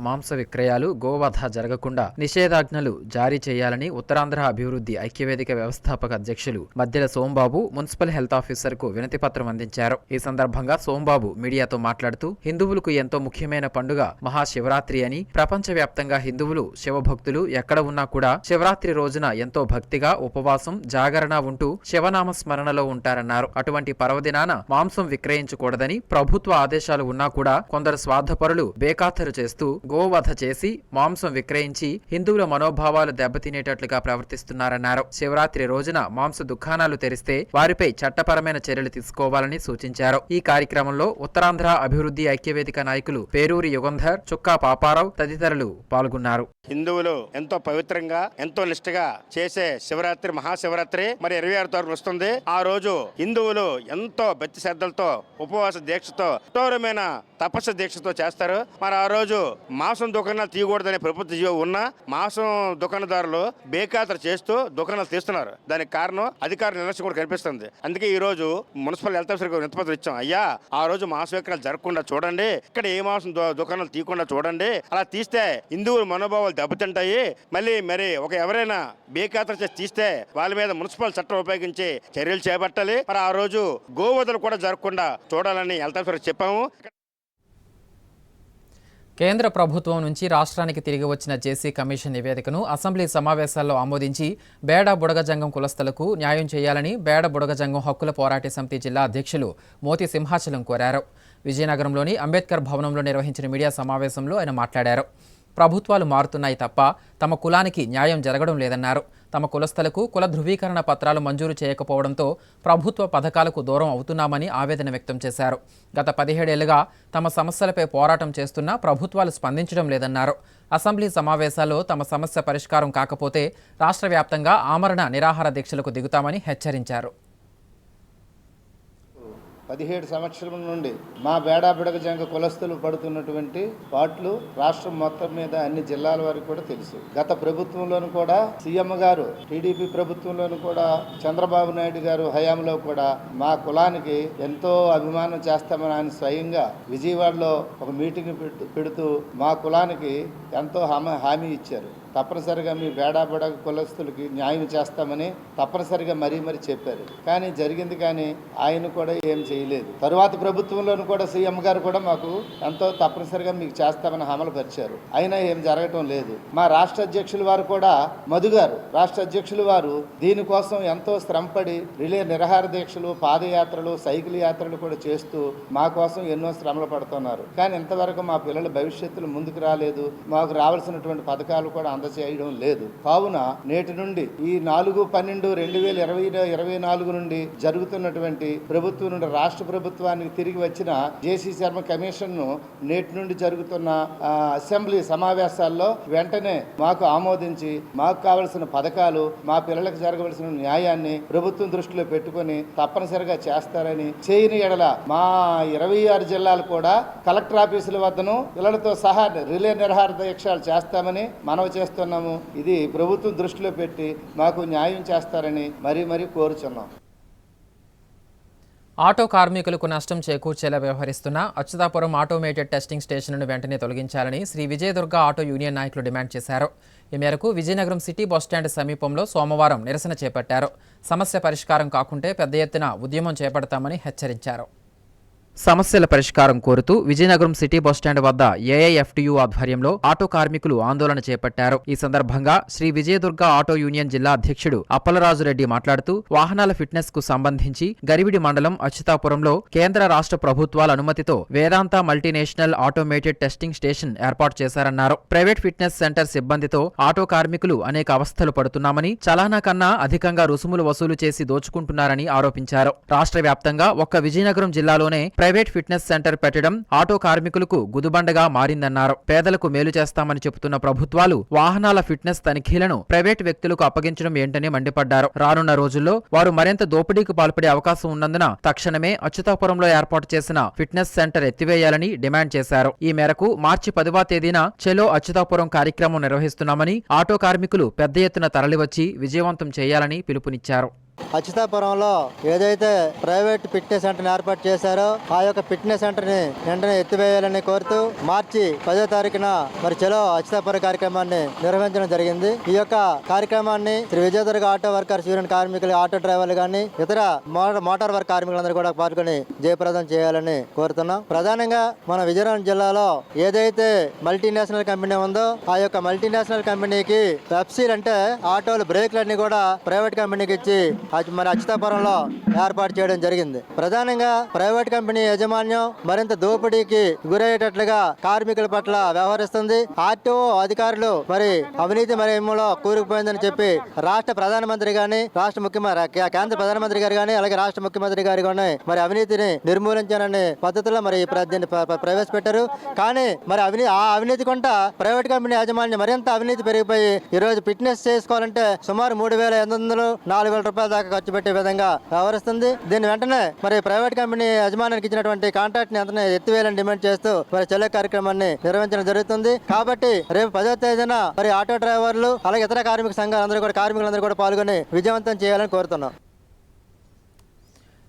మాంస విక్రయాలు, గోవధ జరగకుండా నిషేధాజ్ఞలు జారీ చేయాలని ఉత్తరాంధ్ర అభివృద్ధి ఐక్యవేదిక వ్యవస్థాపక అధ్యక్షులు మద్దెల సోంబాబు మున్సిపల్ హెల్త్ ఆఫీసర్ కు వినతిపత్రం అందించారు. ఈ సందర్భంగా సోంబాబు మీడియాతో మాట్లాడుతూ, హిందువులకు ఎంతో ముఖ్యమైన పండుగ మహాశివరాత్రి అని, ప్రపంచవ్యాప్తంగా హిందువులు శివభక్తులు ఎక్కడ ఉన్నా కూడా శివరాత్రి రోజున ఎంతో భక్తిగా ఉపవాసం, జాగరణ ఉంటూ శివనామ స్మరణలో ఉంటారన్నారు. అటువంటి పర్వదినాన మాంసం విక్రయించకూడదని ప్రభుత్వ ఆదేశాలు ఉన్నా కూడా కొందరు స్వార్థపరులు బేఖాతరు చేస్తూ గోవధ చేసి మాంసం విక్రయించి హిందువుల మనోభావాలు దెబ్బతినేటట్లుగా ప్రవర్తిస్తున్నారన్నారు. శివరాత్రి రోజున మాంస దుకాణాలు తెరిస్తే వారిపై చట్టపరమైన చర్యలు తీసుకోవాలని సూచించారు. ఈ కార్యక్రమంలో ఉత్తరాంధ్ర అభివృద్ధి ఐక్యవేదిక నాయకులు పేరూరి యుగంధర్, చుక్కా పాపారావు తదితరులు పాల్గొన్నారు.
హిందువులు ఎంతో పవిత్రంగా, ఎంతో నిష్ఠగా చేసే శివరాత్రి, మహాశివరాత్రి మరి 26 తారీఖు వస్తుంది. ఆ రోజు హిందువులు ఎంతో భక్తి శ్రద్ధలతో, ఉపవాస దీక్షతో, కఠోరమైన తపస్సు దీక్షతో చేస్తారు. మరి ఆ రోజు మాంసం దుకాణాలు తీయకూడదనే ప్రభుత్వ జీవో ఉన్న మాంసం దుకాణదారులు బేఖాతరు చేస్తూ దుకాణాలు తీస్తున్నారు. దానికి కారణం అధికారుల నిర్లక్ష్యం కూడా కనిపిస్తుంది. అందుకే ఈ రోజు మున్సిపల్ హెల్త్ ఆఫీసర్ వినతిపత్రం ఇచ్చాం. అయ్యా, ఆ రోజు మాంస విక్రయాలు జరగకుండా చూడండి, ఇక్కడ ఏ మాంసం దుకాణాలు తీయకుండా చూడండి. అలా తీస్తే హిందువుల మనోభావాలు దెబ్బతింటాయి. మరి ఎవరైనా బేఖాతరు చేసి తీస్తే వాళ్ళ మీద మున్సిపల్ చట్టం ఉపయోగించి చర్యలు చేపట్టాలి. మరి ఆ రోజు గోవధలు కూడా జరగకుండా చూడాలని హెల్త్ ఆఫీసర్ చెప్పాము.
కేంద్ర ప్రభుత్వం నుంచి రాష్ట్రానికి తిరిగి వచ్చిన జేసీ కమిషన్ నివేదికను అసెంబ్లీ సమావేశాల్లో ఆమోదించి బేడ బుడగజంగం కులస్తులకు న్యాయం చేయాలని బేడ బుడగజంగం హక్కుల పోరాట సమితి జిల్లా అధ్యక్షులు మోతి సింహాచలం కోరారు. విజయనగరంలోని అంబేద్కర్ భవనంలో నిర్వహించిన మీడియా సమావేశంలో ఆయన మాట్లాడారు. ప్రభుత్వాలు మారుతున్నాయి తప్ప తమ కులానికి న్యాయం జరగడం లేదన్నారు. తమ కులస్తులకు కుల ధృవీకరణ పత్రాలు మంజూరు చేయకపోవడంతో ప్రభుత్వ పథకాలకు దూరం అవుతున్నామని ఆవేదన వ్యక్తం చేశారు. గత 17 ఏళ్లుగా తమ సమస్యలపై పోరాటం చేస్తున్నా ప్రభుత్వాలు స్పందించడం లేదన్నారు. అసెంబ్లీ సమావేశాల్లో తమ సమస్య పరిష్కారం కాకపోతే రాష్ట్ర వ్యాప్తంగా ఆమరణ నిరాహార దీక్షలకు దిగుతామని హెచ్చరించారు.
17 సంవత్సరం నుండి మా బేడా బుడగజంగ కులస్తులు పడుతున్నటువంటి పాటలు రాష్ట్రం మొత్తం మీద అన్ని జిల్లాల వరకు కూడా తెలుసు. గత ప్రభుత్వంలోనూ కూడా సీఎం గారు, టీడీపీ ప్రభుత్వంలోనూ కూడా చంద్రబాబు నాయుడు గారు హయాంలో కూడా మా కులానికి ఎంతో అభిమానం చేస్తామని ఆయన స్వయంగా విజయవాడలో ఒక మీటింగ్ పెడుతూ మా కులానికి ఎంతో హామీ ఇచ్చారు. తప్పనిసరిగా మీ బేడా బుడగ కులస్తులకి న్యాయం చేస్తామని తప్పనిసరిగా మరీ చెప్పారు. కానీ జరిగింది కానీ ఆయన కూడా ఏం చేయలేదు. తరువాత ప్రభుత్వంలోనూ కూడా సీఎం గారు కూడా మాకు ఎంతో తప్పనిసరిగా మీకు చేస్తామని హామీలు పరిచారు. అయినా ఏం జరగటం లేదు. మా రాష్ట్ర అధ్యక్షుల వారు కూడా, మధు గారు రాష్ట్ర అధ్యక్షుల వారు దీనికోసం ఎంతో శ్రమపడి రిలే నిరాహార దీక్షలు, పాదయాత్రలు, సైకిల్ యాత్రలు కూడా చేస్తూ మా కోసం ఎన్నో శ్రమలు పడుతున్నారు. కానీ ఇంతవరకు మా పిల్లల భవిష్యత్తులు ముందుకు రాలేదు. మాకు రావాల్సినటువంటి పథకాలు కూడా అందజేయడం లేదు. కావున నేటి నుండి ఈ 4/12/2024 నుండి జరుగుతున్నటువంటి ప్రభుత్వం నుండి రాష్ట్ర ప్రభుత్వానికి తిరిగి వచ్చిన జేసీ శర్మ కమిషన్ ను నేటి నుండి జరుగుతున్న అసెంబ్లీ సమావేశాల్లో వెంటనే మాకు ఆమోదించి మాకు కావలసిన పథకాలు, మా పిల్లలకు జరగవలసిన న్యాయాన్ని ప్రభుత్వం దృష్టిలో పెట్టుకొని తప్పనిసరిగా చేస్తారని, చేయని ఎడల మా 26 జిల్లాలు కూడా కలెక్టర్ ఆఫీసుల వద్దను పిల్లలతో సహా రిలే నిరాహార దీక్షలు చేస్తామని మనవి చేస్తున్నాము. ఇది ప్రభుత్వం దృష్టిలో పెట్టి మాకు న్యాయం చేస్తారని మరీ కోరుచున్నాం.
ఆటో కార్మికులకు నష్టం చేకూర్చేలా వ్యవహరిస్తున్న అచ్యుతాపురం ఆటోమేటెడ్ టెస్టింగ్ స్టేషన్ను వెంటనే తొలగించాలని శ్రీ విజయదుర్గ ఆటో యూనియన్ నాయకులు డిమాండ్ చేశారు. ఈ మేరకు విజయనగరం సిటీ బస్టాండ్ సమీపంలో సోమవారం నిరసన చేపట్టారు. సమస్య పరిష్కారం కాకుంటే పెద్ద ఎత్తున ఉద్యమం చేపడతామని హెచ్చరించారు. సమస్యల పరిష్కారం కోరుతూ విజయనగరం సిటీ బస్టాండ్ వద్ద ఏఐఎఫ్టియు ఆధ్వర్యంలో ఆటో కార్మికులు ఆందోళన చేపట్టారు. ఈ సందర్భంగా శ్రీ విజయదుర్గ ఆటో యూనియన్ జిల్లా అధ్యక్షుడు అప్పలరాజు రెడ్డి మాట్లాడుతూ వాహనాల ఫిట్నెస్ కు సంబంధించి గరివిడి మండలం అచ్యుతాపురంలో కేంద్ర రాష్ట్ర ప్రభుత్వాల అనుమతితో వేదాంత మల్టీనేషనల్ ఆటోమేటెడ్ టెస్టింగ్ స్టేషన్ ఏర్పాటు చేశారన్నారు. ప్రైవేట్ ఫిట్నెస్ సెంటర్ సిబ్బందితో ఆటో కార్మికులు అనేక అవస్థలు పడుతున్నామని, చలానా కన్నా అధికంగా రుసుములు వసూలు చేసి దోచుకుంటున్నారని ఆరోపించారు. రాష్ట్ర వ్యాప్తంగా ఒక్క విజయనగరం జిల్లాలోనే ప్రైవేట్ ఫిట్నెస్ సెంటర్ పెట్టడం ఆటో కార్మికులకు గుదుబండగా మారిందన్నారు. పేదలకు మేలు చేస్తామని చెబుతున్న ప్రభుత్వాలు వాహనాల ఫిట్నెస్ తనిఖీలను ప్రైవేట్ వ్యక్తులకు అప్పగించడం ఏంటని మండిపడ్డారు. రానున్న రోజుల్లో వారు మరింత దోపిడీకి పాల్పడే అవకాశం ఉన్నందున తక్షణమే అచ్యుతాపురంలో ఏర్పాటు చేసిన ఫిట్నెస్ సెంటర్ ఎత్తివేయాలని డిమాండ్ చేశారు. ఈ మేరకు మార్చి 10వ తేదీన చెలో అచ్యుతాపురం కార్యక్రమం నిర్వహిస్తున్నామని, ఆటో కార్మికులు పెద్ద ఎత్తున తరలివచ్చి విజయవంతం చేయాలని పిలుపునిచ్చారు.
అచ్యుతాపురంలో ఏదైతే ప్రైవేట్ ఫిట్నెస్ సెంటర్ని ఏర్పాటు చేశారో ఆ యొక్క ఫిట్నెస్ సెంటర్ని వెంటనే ఎత్తివేయాలని కోరుతూ మార్చి 10వ తారీఖున మరి చలో అచ్యుతాపురం కార్యక్రమాన్ని నిర్వహించడం జరిగింది. ఈ యొక్క కార్యక్రమాన్ని Shri Vijayadurga auto workers union కార్మికులు, ఆటో డ్రైవర్లు కానీ ఇతర మోటార్ వర్క్ కార్మికులందరూ కూడా పాల్గొని జయప్రదం చేయాలని కోరుతున్నాం. ప్రధానంగా మన విజయనగరం జిల్లాలో ఏదైతే మల్టీనేషనల్ కంపెనీ ఉందో ఆ యొక్క మల్టీనేషనల్ కంపెనీకి పెప్సీలు అంటే ఆటోలు బ్రేక్లన్నీ కూడా ప్రైవేట్ కంపెనీకి ఇచ్చి మన అచ్యుతాపురంలో ఏర్పాటు చేయడం జరిగింది. ప్రధానంగా ప్రైవేట్ కంపెనీ యాజమాన్యం మరింత దోపిడీకి గురయ్యేటట్లుగా కార్మికుల పట్ల వ్యవహరిస్తుంది. ఆర్టీఓ అధికారులు మరి అవినీతి మయంలో కూరుకుపోయిందని చెప్పి రాష్ట్ర ప్రధానమంత్రి గాని, రాష్ట్ర ముఖ్యమంత్రి, కేంద్ర ప్రధానమంత్రి గారు గాని, అలాగే రాష్ట్ర ముఖ్యమంత్రి గారు గాని మరి అవినీతిని నిర్మూలించాలనే పద్ధతిలో మరి దీన్ని ప్రవేశపెట్టారు. కానీ మరి ఆ అవినీతి కొంట ప్రైవేట్ కంపెనీ యాజమాన్యం మరింత అవినీతి పెరిగిపోయి ఈ రోజు ఫిట్నెస్ చేసుకోవాలంటే సుమారు 3,800 4,000 రూపాయల దాకా ఖర్చు పెట్టే విధంగా వ్యవహరిస్తుంది. దీన్ని వెంటనే మరి ప్రైవేట్ కంపెనీ యజమానికి ఇచ్చినటువంటి కాంట్రాక్ట్ ని వెంటనే ఎత్తివేయాలని డిమాండ్ చేస్తూ మరి చెల్లె కార్యక్రమాన్ని నిర్వహించడం జరుగుతుంది. కాబట్టి రేపు 10వ తేదీన మరి ఆటో డ్రైవర్లు అలాగే ఇతర కార్మిక సంఘాలందరూ కూడా కార్మికులందరూ కూడా పాల్గొని విజయవంతం చేయాలని కోరుతున్నాం.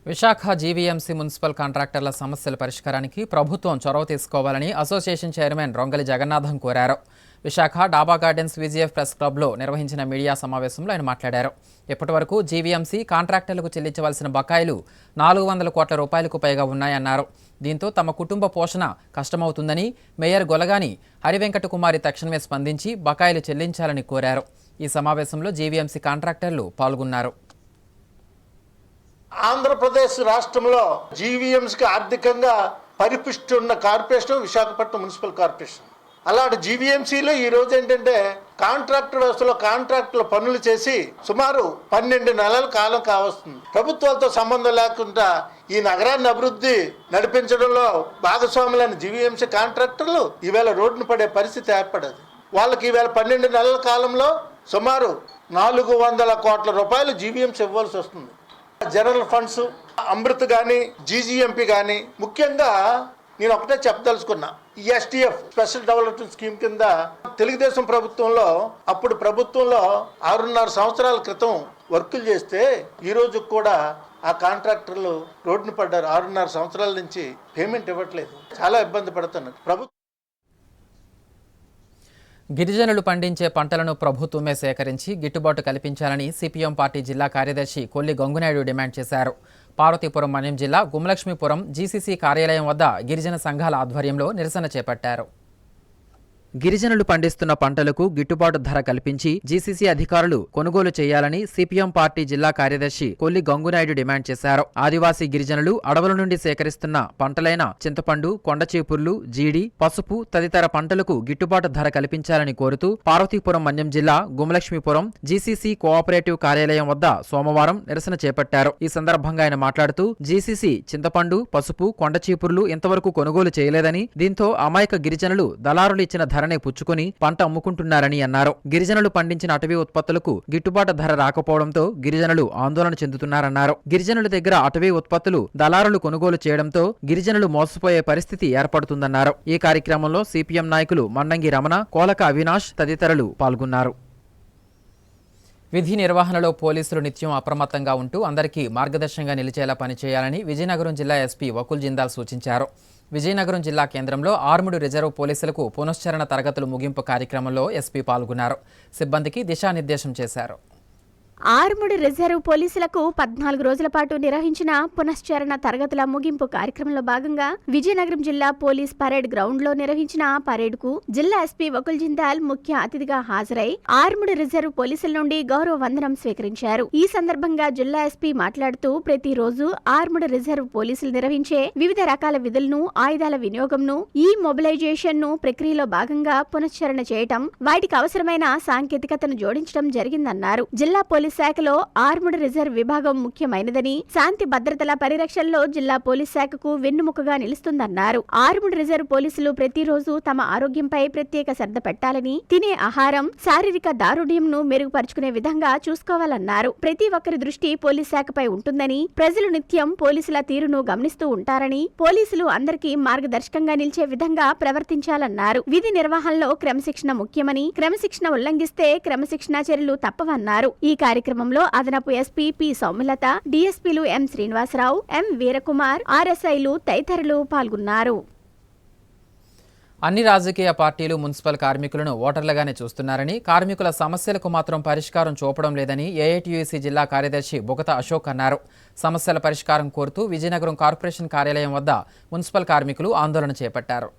విశాఖ జీవీఎంసీ మున్సిపల్ కాంట్రాక్టర్ల సమస్యల పరిష్కారానికి ప్రభుత్వం చొరవ తీసుకోవాలని అసోసియేషన్ చైర్మన్ రొంగలి జగన్నాథం కోరారు. విశాఖ డాబా గార్డెన్స్ విజిఎఫ్ ప్రెస్ క్లబ్లో నిర్వహించిన మీడియా సమావేశంలో ఆయన మాట్లాడారు. ఇప్పటి వరకు జీవీఎంసీ కాంట్రాక్టర్లకు చెల్లించవలసిన బకాయిలు 400 కోట్ల రూపాయలకు పైగా ఉన్నాయన్నారు. దీంతో తమ కుటుంబ పోషణ కష్టమవుతుందని మేయర్ గొలగాని హరివెంకట కుమారి తక్షణమే స్పందించి బకాయిలు చెల్లించాలని కోరారు. ఈ సమావేశంలో జీవీఎంసీ కాంట్రాక్టర్లు పాల్గొన్నారు.
ఆంధ్రప్రదేశ్ రాష్ట్రంలో జీవీఎంసీకి ఆర్థికంగా పరిపుష్టి ఉన్న కార్పొరేషన్ విశాఖపట్నం మున్సిపల్ కార్పొరేషన్. అలాంటి జీవీఎంసీలో ఈ రోజు ఏంటంటే కాంట్రాక్టర్ వ్యవస్థలో కాంట్రాక్టుల పనులు చేసి సుమారు 12 నెలల కాలం కావస్తుంది. ప్రభుత్వాలతో సంబంధం లేకుండా ఈ నగరాన్ని అభివృద్ధి నడిపించడంలో భాగస్వాములైన జీవీఎంసీ కాంట్రాక్టర్లు ఈవేళ రోడ్డును పడే పరిస్థితి ఏర్పడదు. వాళ్ళకి ఈవేళ 12 నెలల కాలంలో సుమారు 400 కోట్ల రూపాయలు జీవీఎంసీ ఇవ్వాల్సి వస్తుంది. జనరల్ ఫండ్స్, అమృత్ కానీ, జీజీఎంపీ కానీ, ముఖ్యంగా నేను ఒకటే చెప్పదలుచుకున్నా, ఎస్టీఎఫ్ స్పెషల్ డెవలప్మెంట్ స్కీమ్ కింద తెలుగుదేశం ప్రభుత్వంలో అప్పుడు ప్రభుత్వంలో 6.5 సంవత్సరాల క్రితం వర్కులు చేస్తే ఈ రోజు కూడా ఆ కాంట్రాక్టర్లు రోడ్డును పడ్డారు. 6.5 సంవత్సరాల నుంచి పేమెంట్ ఇవ్వట్లేదు, చాలా ఇబ్బంది పడుతున్నారు.
గిరిజనులు పండించే పంటలను ప్రభుత్వమే సేకరించి గిట్టుబాటు కల్పించాలని సిపిఎం పార్టీ జిల్లా కార్యదర్శి కొల్లి గంగునాయుడు డిమాండ్ చేశారు. పార్వతీపురం మన్యం జిల్లా గుమ్మలక్ష్మీపురం జీసీసీ కార్యాలయం వద్ద గిరిజన సంఘాల ఆధ్వర్యంలో నిరసన చేపట్టారు. గిరిజనులు పండిస్తున్న పంటలకు గిట్టుబాటు ధర కల్పించి జీసీసీ అధికారులు కొనుగోలు చేయాలని సిపిఎం పార్టీ జిల్లా కార్యదర్శి కొల్లి గంగునాయుడు డిమాండ్ చేశారు. ఆదివాసీ గిరిజనులు అడవుల నుండి సేకరిస్తున్న పంటలైన చింతపండు, కొండచీపుర్లు, జీడి, పసుపు తదితర పంటలకు గిట్టుబాటు ధర కల్పించాలని కోరుతూ పార్వతీపురం మన్యం జిల్లా గుమలక్ష్మీపురం జీసీసీ కోఆపరేటివ్ కార్యాలయం వద్ద సోమవారం నిరసన చేపట్టారు. ఈ సందర్భంగా ఆయన మాట్లాడుతూ జీసీసీ చింతపండు, పసుపు, కొండచీపుర్లు ఇంతవరకు కొనుగోలు చేయలేదని, దీంతో అమాయక గిరిజనులు దళారులు ఇచ్చిన ధరనే పుచ్చుకుని పంట అమ్ముకుంటున్నారని అన్నారు. గిరిజనులు పండించిన అటవీ ఉత్పత్తులకు గిట్టుబాటు ధర రాకపోవడంతో గిరిజనులు ఆందోళన చెందుతున్నారన్నారు. గిరిజనుల దగ్గర అటవీ ఉత్పత్తులు దళారులు కొనుగోలు చేయడంతో గిరిజనులు మోసపోయే పరిస్థితి ఏర్పడుతుందన్నారు. ఈ కార్యక్రమంలో సిపిఎం నాయకులు మన్నంగి రమణ, కోలక అవినాష్ తదితరులు పాల్గొన్నారు. విధి నిర్వహణలో పోలీసులు నిత్యం అప్రమత్తంగా ఉంటూ అందరికీ మార్గదర్శకంగా నిలిచేలా పనిచేయాలని విజయనగరం జిల్లా ఎస్పీ వకుల్ జిందాల్ సూచించారు. విజయనగరం జిల్లా కేంద్రంలో ఆర్ముడు రిజర్వ్ పోలీసులకు పునశ్చరణ తరగతులు ముగింపు కార్యక్రమంలో ఎస్పీ పాల్గొన్నారు. సిబ్బందికి దిశానిర్దేశం చేశారు.
ఆర్ముడు రిజర్వ్ పోలీసులకు 14 రోజుల పాటు నిర్వహించిన పునశ్చరణ తరగతుల ముగింపు కార్యక్రమంలో భాగంగా విజయనగరం జిల్లా పోలీస్ పరేడ్ గ్రౌండ్ లో నిర్వహించిన పరేడ్ కు జిల్లా ఎస్పీ వకుల్ జిందాల్ ముఖ్య అతిథిగా హాజరై ఆర్ముడు రిజర్వ్ పోలీసుల నుండి గౌరవ వందనం స్వీకరించారు. ఈ సందర్భంగా జిల్లా ఎస్పీ మాట్లాడుతూ ప్రతిరోజు ఆర్ముడు రిజర్వ్ పోలీసులు నిర్వహించే వివిధ రకాల విధులను, ఆయుధాల వినియోగంను, ఈ మొబిలైజేషన్ ను ప్రక్రియలో భాగంగా పునశ్చరణ చేయటం, వాటికి అవసరమైన సాంకేతికతను జోడించడం జరిగిందన్నారు. జిల్లా పోలీస్ శాఖలో ఆర్ముడ్ రిజర్వ్ విభాగం ముఖ్యమైనదని, శాంతి భద్రతల పరిరక్షణలో జిల్లా పోలీస్ శాఖకు వెన్నుముకగా నిలుస్తుందన్నారు. ఆర్ముడ్ రిజర్వ్ పోలీసులు ప్రతిరోజు తమ ఆరోగ్యంపై ప్రత్యేక శ్రద్ధ పెట్టాలని, తినే ఆహారం, శారీరక దారుఢ్యంను మెరుగుపరుచుకునే విధంగా చూసుకోవాలన్నారు. ప్రతి ఒక్కరి దృష్టి పోలీస్ శాఖపై ఉంటుందని, ప్రజలు నిత్యం పోలీసుల తీరును గమనిస్తూ ఉంటారని, పోలీసులు అందరికీ మార్గదర్శకంగా నిలిచే విధంగా ప్రవర్తించాలన్నారు. విధి నిర్వహణలో క్రమశిక్షణ ముఖ్యమని, క్రమశిక్షణ ఉల్లంఘిస్తే క్రమశిక్షణ చర్యలు తప్పవన్నారు. ఈ కార్యక్రమంలో అదనపు ఎస్పీ పి సౌమ్యలత, డీఎస్పీలు ఎం శ్రీనివాసరావు, ఎం వీరకుమార్, ఆర్ఎస్ఐలు తదితరులు పాల్గొన్నారు.
అన్ని రాజకీయ పార్టీలు మున్సిపల్ కార్మికులను ఓటర్లుగానే చూస్తున్నారని, కార్మికుల సమస్యలకు మాత్రం పరిష్కారం చూపడం లేదని ఏఐటీయూసీ జిల్లా కార్యదర్శి బొగత అశోక్ అన్నారు. సమస్యల పరిష్కారం కోరుతూ విజయనగరం కార్పొరేషన్ కార్యాలయం వద్ద మున్సిపల్ కార్మికులు ఆందోళన చేపట్టారు.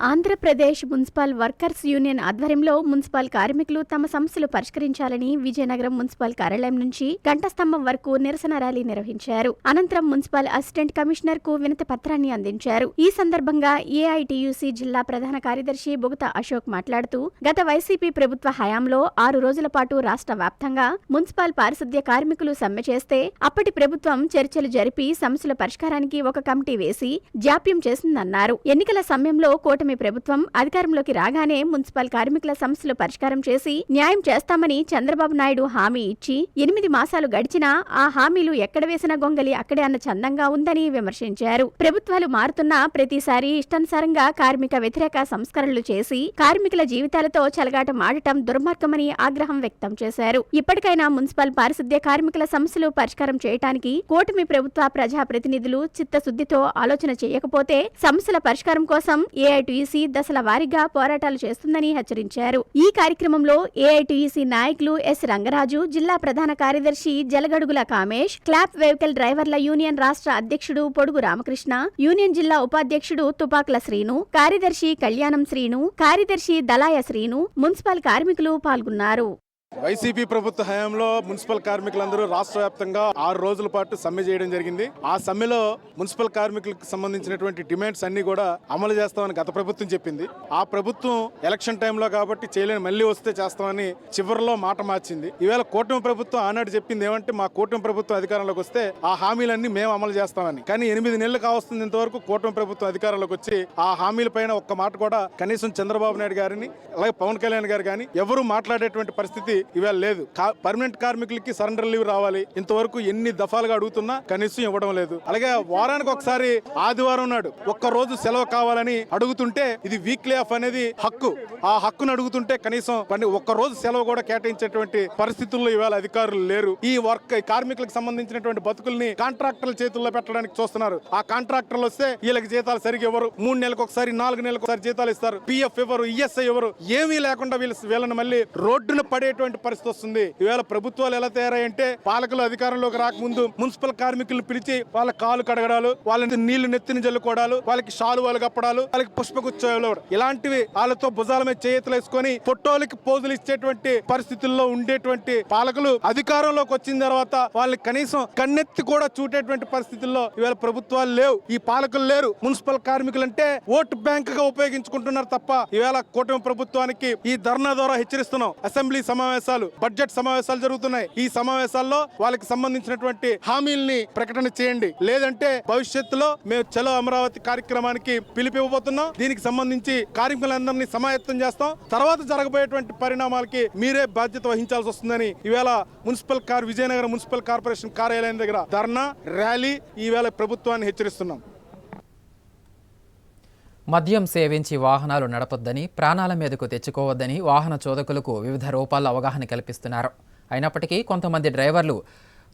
ఆంధ్రప్రదేశ్ మున్సిపల్ వర్కర్స్ యూనియన్ ఆధ్వర్యంలో మున్సిపల్ కార్మికులు తమ సమస్యలు పరిష్కరించాలని విజయనగరం మున్సిపల్ కార్యాలయం నుంచి గంటస్తంభం వరకు నిరసన ర్యాలీ నిర్వహించారు. అనంతరం మున్సిపల్ అసిస్టెంట్ కమిషనర్ కు వినతి పత్రాన్ని అందించారు. ఈ సందర్భంగా ఏఐటీయూసీ జిల్లా ప్రధాన కార్యదర్శి బొగత అశోక్ మాట్లాడుతూ, గత వైసీపీ ప్రభుత్వ హయాంలో 6 రోజుల పాటు రాష్ట్ర వ్యాప్తంగా మున్సిపల్ పారిశుద్ధ్య కార్మికులు సమ్మె చేస్తే అప్పటి ప్రభుత్వం చర్చలు జరిపి సమస్యల పరిష్కారానికి ఒక కమిటీ వేసి జాప్యం చేసిందన్నారు. ఎన్నికల సమయంలో కూటమి ప్రభుత్వం అధికారంలోకి రాగానే మున్సిపల్ కార్మికుల సమస్యలు పరిష్కారం చేసి న్యాయం చేస్తామని చంద్రబాబు నాయుడు హామీ ఇచ్చి 8 మాసాలు గడిచినా ఆ హామీలు ఎక్కడ వేసిన గొంగలి అక్కడే అన్న చందంగా ఉందని విమర్శించారు. ప్రభుత్వాలు మారుతున్నా ప్రతిసారి ఇష్టానుసారంగా కార్మిక వ్యతిరేక సంస్కరణలు చేసి కార్మికుల జీవితాలతో చెలగాటం ఆడటం దుర్మార్గమని ఆగ్రహం వ్యక్తం చేశారు. ఇప్పటికైనా మున్సిపల్ పారిశుద్ధ్య కార్మికుల సమస్యలు పరిష్కారం చేయడానికి కూటమి ప్రభుత్వ ప్రజాప్రతినిధులు చిత్తశుద్ధితో ఆలోచన చేయకపోతే సమస్యల పరిష్కారం కోసం ఏఐటీయూసీ దశల వారీగా పోరాటాలు చేస్తుందని హెచ్చరించారు. ఈ కార్యక్రమంలో ఏఐటీయూసీ నాయకులు ఎస్ రంగరాజు, జిల్లా ప్రధాన కార్యదర్శి జలగడుగుల కామేష్, క్లాప్ వెహికల్ డ్రైవర్ల యూనియన్ రాష్ట్ర అధ్యక్షుడు పొడుగు రామకృష్ణ, యూనియన్ జిల్లా ఉపాధ్యక్షుడు తుపాక్ల శ్రీను, కార్యదర్శి కళ్యాణం శ్రీను, కార్యదర్శి దళాయ శ్రీను, మున్సిపల్ కార్మికులు పాల్గొన్నారు.
వైసీపీ ప్రభుత్వ హయాంలో మున్సిపల్ కార్మికులందరూ రాష్ట్ర వ్యాప్తంగా 6 రోజుల పాటు సమ్మె చేయడం జరిగింది. ఆ సమ్మెలో మున్సిపల్ కార్మికులకు సంబంధించినటువంటి డిమాండ్స్ అన్ని కూడా అమలు చేస్తామని గత ప్రభుత్వం చెప్పింది. ఆ ప్రభుత్వం ఎలక్షన్ టైంలో కాబట్టి చేయలేని, మళ్ళీ వస్తే చేస్తామని చివరిలో మాట మార్చింది. ఈవేళ కూటమి ప్రభుత్వం ఆనాడు చెప్పింది ఏమంటే, మా కూటమి ప్రభుత్వం అధికారంలోకి వస్తే ఆ హామీలన్నీ మేము అమలు చేస్తామని. కానీ 8 నెలలు కావస్తుంది ఇంతవరకు కూటమి ప్రభుత్వం అధికారంలోకి వచ్చి ఆ హామీల పైన ఒక్క మాట కూడా కనీసం చంద్రబాబు నాయుడు గారిని, అలాగే పవన్ కళ్యాణ్ గారు కానీ ఎవరు మాట్లాడేటువంటి పరిస్థితి ఇవాళ లేదు. పర్మనెంట్ కార్మికులకి సరెండర్ లీవ్ రావాలి, ఇంతవరకు ఎన్ని దఫాలుగా అడుగుతున్నా కనీసం ఇవ్వడం లేదు. అలాగే వారానికి ఒకసారి ఆదివారం నాడు ఒక్క రోజు సెలవు కావాలని అడుగుతుంటే, ఇది వీక్లీ ఆఫ్ అనేది హక్కు, ఆ హక్కును అడుగుతుంటే కనీసం ఒక్క రోజు సెలవు కూడా కేటాయించేటువంటి పరిస్థితుల్లో ఇవాళ అధికారులు లేరు. ఈ కార్మికులకు సంబంధించినటువంటి బతుకుల్ని కాంట్రాక్టర్ల చేతుల్లో పెట్టడానికి చూస్తున్నారు. ఆ కాంట్రాక్టర్లు వస్తే వీళ్ళకి జీతాలు సరిగ్గా ఇవ్వరు, 3 నెలలకు ఒకసారి 4 నెలలకు ఒకసారి జీతాలు ఇస్తారు, పిఎఫ్ ఇవ్వరు, ఈఎస్ఐ ఇవ్వరు, ఏమీ లేకుండా వీళ్ళని మళ్ళీ రోడ్డున పడేటువంటి ఉండేటువంటి పరిస్థితి వస్తుంది. ఈవేళ ప్రభుత్వాలు ఎలా తయారయ్యంటే పాలకులు అధికారంలోకి రాకముందు మున్సిపల్ కార్మికులను పిలిచి వాళ్ళ కాలు కడగడాలు, వాళ్ళని నీళ్లు నెత్తిని జల్లుకోవడాలు, వాళ్ళకి షాలువాలు కప్పడాలు, వాళ్ళకి పుష్పగుచ్చాలు, ఇలాంటివి వాళ్ళతో భుజాల మీద చేతులు వేసుకొని ఫోటోలకి పోజులు ఇచ్చేటువంటి పరిస్థితుల్లో ఉండేటువంటి పాలకులు అధికారంలోకి వచ్చిన తర్వాత వాళ్ళని కనీసం కన్నెత్తి కూడా చూడేటువంటి పరిస్థితుల్లో ఈవేళ ప్రభుత్వాలు లేవు, ఈ పాలకులు లేరు. మున్సిపల్ కార్మికులంటే ఓటు బ్యాంక్ గా ఉపయోగించుకుంటున్నారు తప్ప ఈవేళ కూటమి ప్రభుత్వానికి ఈ ధర్నా ద్వారా హెచ్చరిస్తున్నాం. అసెంబ్లీ సమావేశాలు, బడ్జెట్ సమావేశాలు జరుగుతున్నాయి. ఈ సమావేశాల్లో వాళ్ళకి సంబంధించినటువంటి హామీల్ని ప్రకటన చేయండి, లేదంటే భవిష్యత్తులో మేము చలో అమరావతి కార్యక్రమానికి పిలిపివ్వబోతున్నాం. దీనికి సంబంధించి కార్మికులందరినీ సమాయత్తం చేస్తాం. తర్వాత జరగబోయేటువంటి పరిణామాలకి మీరే బాధ్యత వహించాల్సి వస్తుందని ఈవేళ విజయనగరం మున్సిపల్ కార్పొరేషన్ కార్యాలయం దగ్గర ధర్నా ర్యాలీ ఈవేళ ప్రభుత్వాన్ని హెచ్చరిస్తున్నాం.
మద్యం సేవించి వాహనాలు నడపొద్దని, ప్రాణాల మీదకు తెచ్చుకోవద్దని వాహన చోదకులకు వివిధ రూపాల్లో అవగాహన కల్పిస్తున్నారు. అయినప్పటికీ కొంతమంది డ్రైవర్లు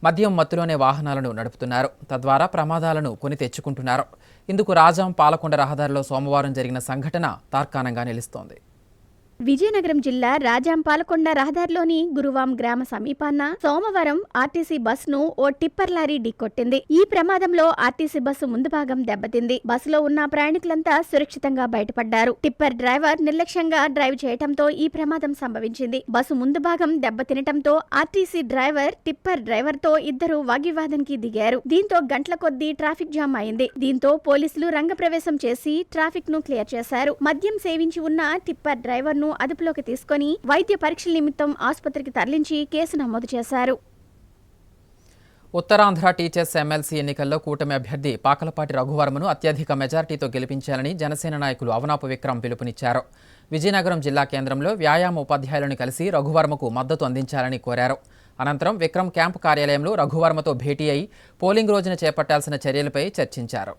మద్యం మత్తులోనే వాహనాలను నడుపుతున్నారు. తద్వారా ప్రమాదాలను కొని తెచ్చుకుంటున్నారు. ఇందుకు రాజాం పాలకొండ రహదారిలో సోమవారం జరిగిన సంఘటన తార్కాణంగా నిలుస్తోంది.
విజయనగరం జిల్లా రాజాం పాలకొండ రహదారిలోని గురువాం గ్రామ సమీపాన సోమవారం ఆర్టీసీ బస్సును ఓ టిప్పర్ లారీ ఢీకొట్టింది. ఈ ప్రమాదంలో ఆర్టీసీ బస్సు ముందు భాగం దెబ్బతింది. బస్సులో ఉన్న ప్రయాణికులంతా సురక్షితంగా బయటపడ్డారు. టిప్పర్ డ్రైవర్ నిర్లక్ష్యంగా డ్రైవ్ చేయడంతో ఈ ప్రమాదం సంభవించింది. బస్సు ముందు భాగం దెబ్బతినటంతో ఆర్టీసీ డ్రైవర్ టిప్పర్ డ్రైవర్ తో ఇద్దరు వాగ్వివాదానికి దిగారు. దీంతో గంటల కొద్దీ ట్రాఫిక్ జామ్ అయింది. దీంతో పోలీసులు రంగప్రవేశం చేసి ట్రాఫిక్ ను క్లియర్ చేశారు. మద్యం సేవించి ఉన్న టిప్పర్ డ్రైవర్ అదుపులోకి తీసుకుని వైద్య పరీక్షల నిమిత్తం ఆసుపత్రికి తరలించి కేసు నమోదు చేశారు.
ఉత్తరాంధ్ర టీచర్స్ ఎమ్మెల్సీ ఎన్నికల్లో కూటమి అభ్యర్థి పాకలపాటి రఘువర్మను అత్యధిక మెజార్టీతో గెలిపించాలని జనసేన నాయకులు అవనాపు విక్రమ్ పిలుపునిచ్చారు. విజయనగరం జిల్లా కేంద్రంలో వ్యాయామ ఉపాధ్యాయులను కలిసి రఘువర్మకు మద్దతు అందించాలని కోరారు. అనంతరం విక్రమ్ క్యాంపు కార్యాలయంలో రఘువర్మతో భేటీ అయి పోలింగ్ రోజున చేపట్టాల్సిన చర్యలపై చర్చించారు.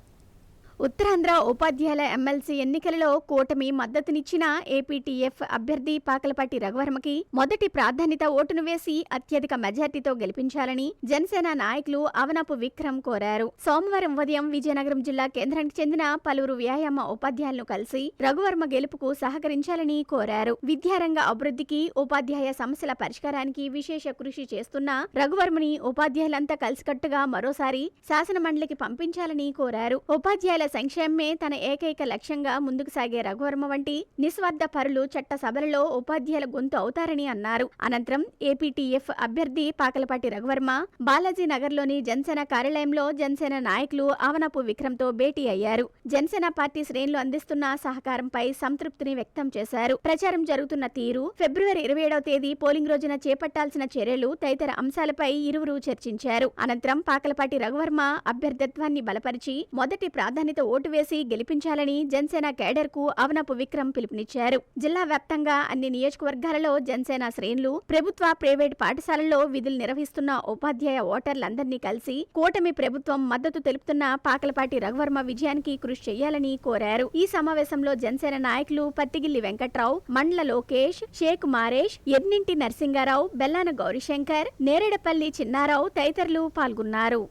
ఉత్తరాంధ్ర ఉపాధ్యాయుల ఎమ్మెల్సీ ఎన్నికలలో కూటమి మద్దతునిచ్చిన ఏపీటీఎఫ్ అభ్యర్థి పాకలపాటి రఘువర్మకి మొదటి ప్రాధాన్యత ఓటును వేసి అత్యధిక మెజార్టీతో గెలిపించాలని జనసేన నాయకులు అవనాపు విక్రమ్ కోరారు. సోమవారం ఉదయం విజయనగరం జిల్లా కేంద్రానికి చెందిన పలువురు వ్యాయామ ఉపాధ్యాయులను కలిసి రఘువర్మ గెలుపుకు సహకరించాలని కోరారు. విద్యారంగ అభివృద్ధికి, ఉపాధ్యాయ సమస్యల పరిష్కారానికి విశేష కృషి చేస్తున్న రఘువర్మని ఉపాధ్యాయులంతా కలిసికట్టుగా మరోసారి శాసనమండలికి పంపించాలని కోరారు. ఉపాధ్యాయుల సంక్షేమమే తన ఏకైక లక్ష్యంగా ముందుకు సాగే రఘువర్మ వంటి నిస్వార్థ పరులు చట్ట సభలలో ఉపాధ్యాయుల గొంతు అవుతారని అన్నారు. అనంతరం ఏపీటీఎఫ్ అభ్యర్థి పాకలపాటి రఘువర్మ బాలాజీ నగర్లోని జనసేన కార్యాలయంలో జనసేన నాయకులు అవనపు విక్రమ్తో భేటీ అయ్యారు. జనసేన పార్టీ శ్రేణులు అందిస్తున్న సహకారంపై సంతృప్తిని వ్యక్తం చేశారు. ప్రచారం జరుగుతున్న తీరు, ఫిబ్రవరి 27వ తేదీ పోలింగ్ రోజున చేపట్టాల్సిన చర్యలు తదితర అంశాలపై ఇరువురు చర్చించారు. అనంతరం పాకలపాటి రఘువర్మ అభ్యర్థిత్వాన్ని బలపరిచి మొదటి ప్రాధాన్యత ఓటు వేసి గెలిపించాలని జనసేన కేడర్ కు అవనపు విక్రమ్ పిలుపునిచ్చారు. జిల్లా వ్యాప్తంగా అన్ని నియోజకవర్గాలలో జనసేన శ్రేణులు ప్రభుత్వ, ప్రైవేట్ పాఠశాలల్లో విధులు నిర్వహిస్తున్న ఉపాధ్యాయ ఓటర్లందరినీ కలిసి కూటమి ప్రభుత్వం మద్దతు తెలుపుతున్న పాకలపాటి రఘువర్మ విజయానికి కృషి చేయాలని కోరారు. ఈ సమావేశంలో జనసేన నాయకులు పత్తిగిల్లి వెంకట్రావు, మండ్ల లోకేష్, షేక్ మారేష్, ఎర్నింటి నరసింగారావు, బెల్లాన గౌరీశంకర్, నేరేడపల్లి చిన్నారావు తదితరులు పాల్గొన్నారు.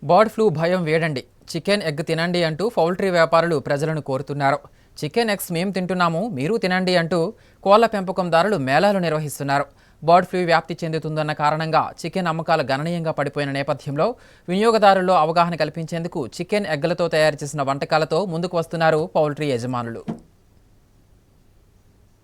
బర్డ్ ఫ్లూ భయం వేడండి, చికెన్ ఎగ్ తినండి అంటూ పౌల్ట్రీ వ్యాపారులు ప్రజలను కోరుతున్నారు. చికెన్ ఎగ్స్ మేము తింటున్నాము, మీరు తినండి అంటూ కోళ్ల పెంపకందారులు మేళాలు నిర్వహిస్తున్నారు. బర్డ్ ఫ్లూ వ్యాప్తి చెందుతుందన్న కారణంగా చికెన్ అమ్మకాలు గణనీయంగా పడిపోయిన నేపథ్యంలో వినియోగదారుల్లో అవగాహన కల్పించేందుకు చికెన్ ఎగ్లతో తయారు చేసిన వంటకాలతో ముందుకు వస్తున్నారు పౌల్ట్రీ యజమానులు.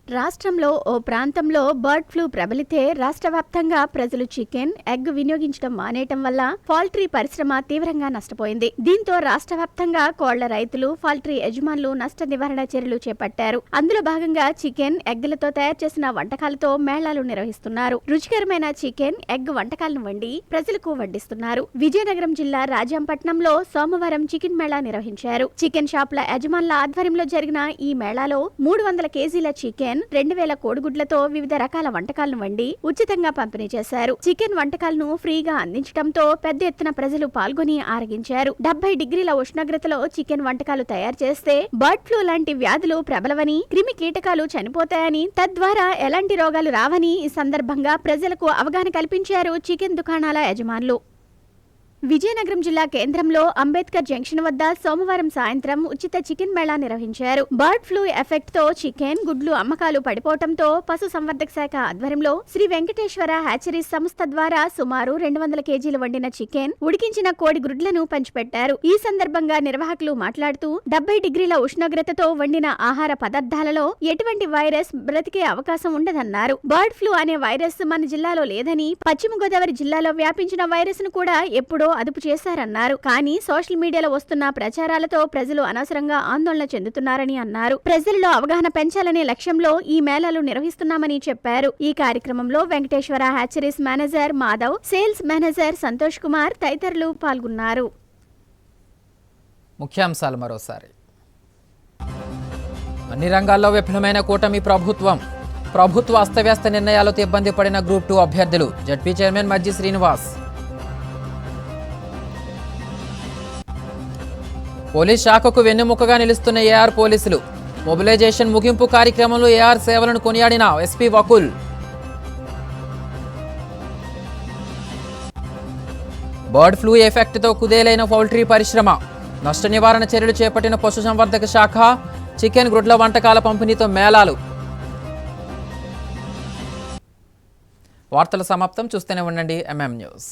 రాష్ట్రంలో ఓ ప్రాంతంలో బర్డ్ ఫ్లూ ప్రబలితే రాష్ట్ర వ్యాప్తంగా ప్రజలు చికెన్, ఎగ్ వినియోగించడం మానేయటం వల్ల పౌల్ట్రీ పరిశ్రమ తీవ్రంగా నష్టపోయింది. దీంతో రాష్ట్ర వ్యాప్తంగా కోళ్ల రైతులు, పౌల్ట్రీ యజమానులు నష్ట నివారణ చర్యలు చేపట్టారు. అందులో భాగంగా చికెన్, ఎగ్లతో తయారు చేసిన వంటకాలతో మేళాలు నిర్వహిస్తున్నారు. రుచికరమైన చికెన్, ఎగ్ వంటకాలను వండి ప్రజలకు వడ్డిస్తున్నారు. విజయనగరం జిల్లా రాజాంపట్నంలో సోమవారం చికెన్ మేళా నిర్వహించారు. చికెన్ షాపుల యజమానుల ఆధ్వర్యంలో జరిగిన ఈ మేళాలో 300 కేజీల చికెన్, 2000 కోడిగుడ్లతో వివిధ రకాల వంటకాలను వండి ఉచితంగా పంపిణీ చేశారు. చికెన్ వంటకాలను ఫ్రీగా అందించడంతో పెద్ద ఎత్తున ప్రజలు పాల్గొని ఆరగించారు. 70 డిగ్రీల ఉష్ణోగ్రతలో చికెన్ వంటకాలు తయారు చేస్తే బర్డ్ ఫ్లూ లాంటి వ్యాధులు ప్రబలవని, క్రిమి కీటకాలు చనిపోతాయని, తద్వారా ఎలాంటి రోగాలు రావని ఈ సందర్భంగా ప్రజలకు అవగాహన కల్పించారు చికెన్ దుకాణాల యజమానులు. విజయనగరం జిల్లా కేంద్రంలో అంబేద్కర్ జంక్షన్ వద్ద సోమవారం సాయంత్రం ఉచిత చికెన్ మేళా నిర్వహించారు. బర్డ్ ఫ్లూ ఎఫెక్ట్ తో చికెన్, గుడ్లు అమ్మకాలు పడిపోవడంతో పశు సంవర్ధక శాఖ ఆధ్వర్యంలో శ్రీ వెంకటేశ్వర హ్యాచరీస్ సంస్థ ద్వారా సుమారు 200 కేజీలు వండిన చికెన్, ఉడికించిన కోడి గుడ్లను పంచిపెట్టారు. ఈ సందర్భంగా నిర్వాహకులు మాట్లాడుతూ 70 డిగ్రీల ఉష్ణోగ్రతతో వండిన ఆహార పదార్థాలలో ఎటువంటి వైరస్ బ్రతికే అవకాశం ఉండదన్నారు. బర్డ్ ఫ్లూ అనే వైరస్ మన జిల్లాలో లేదని, పశ్చిమ గోదావరి జిల్లాలో వ్యాపించిన వైరస్ ను కూడా ఎప్పుడో అదుపు చేశారన్నారు. కానీ సోషల్ మీడియాలో వస్తున్న ప్రచారాలతో ప్రజలు అనవసరంగా ఆందోళన చెందుతున్నారని అన్నారు. ప్రజలలో అవగాహన పెంచాలనే లక్ష్యంలో ఈ మేళాలు నిర్వహిస్తున్నామని చెప్పారు. ఈ కార్యక్రమంలో Venkateswara hatcheries manager Madhav, sales manager Santosh Kumar తదితరులు పాల్గొన్నారు.
ముఖ్యాంశాలు మరోసారి. అన్ని రంగాల్లో విఫలమైన కూటమి ప్రభుత్వ అస్తవ్యస్త నిర్ణయాలతో ఇబ్బంది పడిన గ్రూప్ 2 అభ్యర్థులు జడ్పీ చైర్మన్ మజ్జి శ్రీనివాస్. పోలీస్ శాఖకు వెన్నెముకగా నిలుస్తున్న ఏఆర్ పోలీసులు. మొబిలైజేషన్ ముగింపు కార్యక్రమంలో ఏఆర్ సేవలను కొనియాడిన ఎస్పీ వకుల్. బర్డ్ ఫ్లూ ఎఫెక్ట్తో కుదేలైన పౌల్ట్రీ పరిశ్రమ. నష్ట నివారణ చర్యలు చేపట్టిన పశుసంవర్ధక శాఖ. చికెన్, గుడ్ల వంటకాల పంపిణీతో మేళాలు. వార్తల సమాప్తం. చూస్తూనే ఉండండి MM న్యూస్.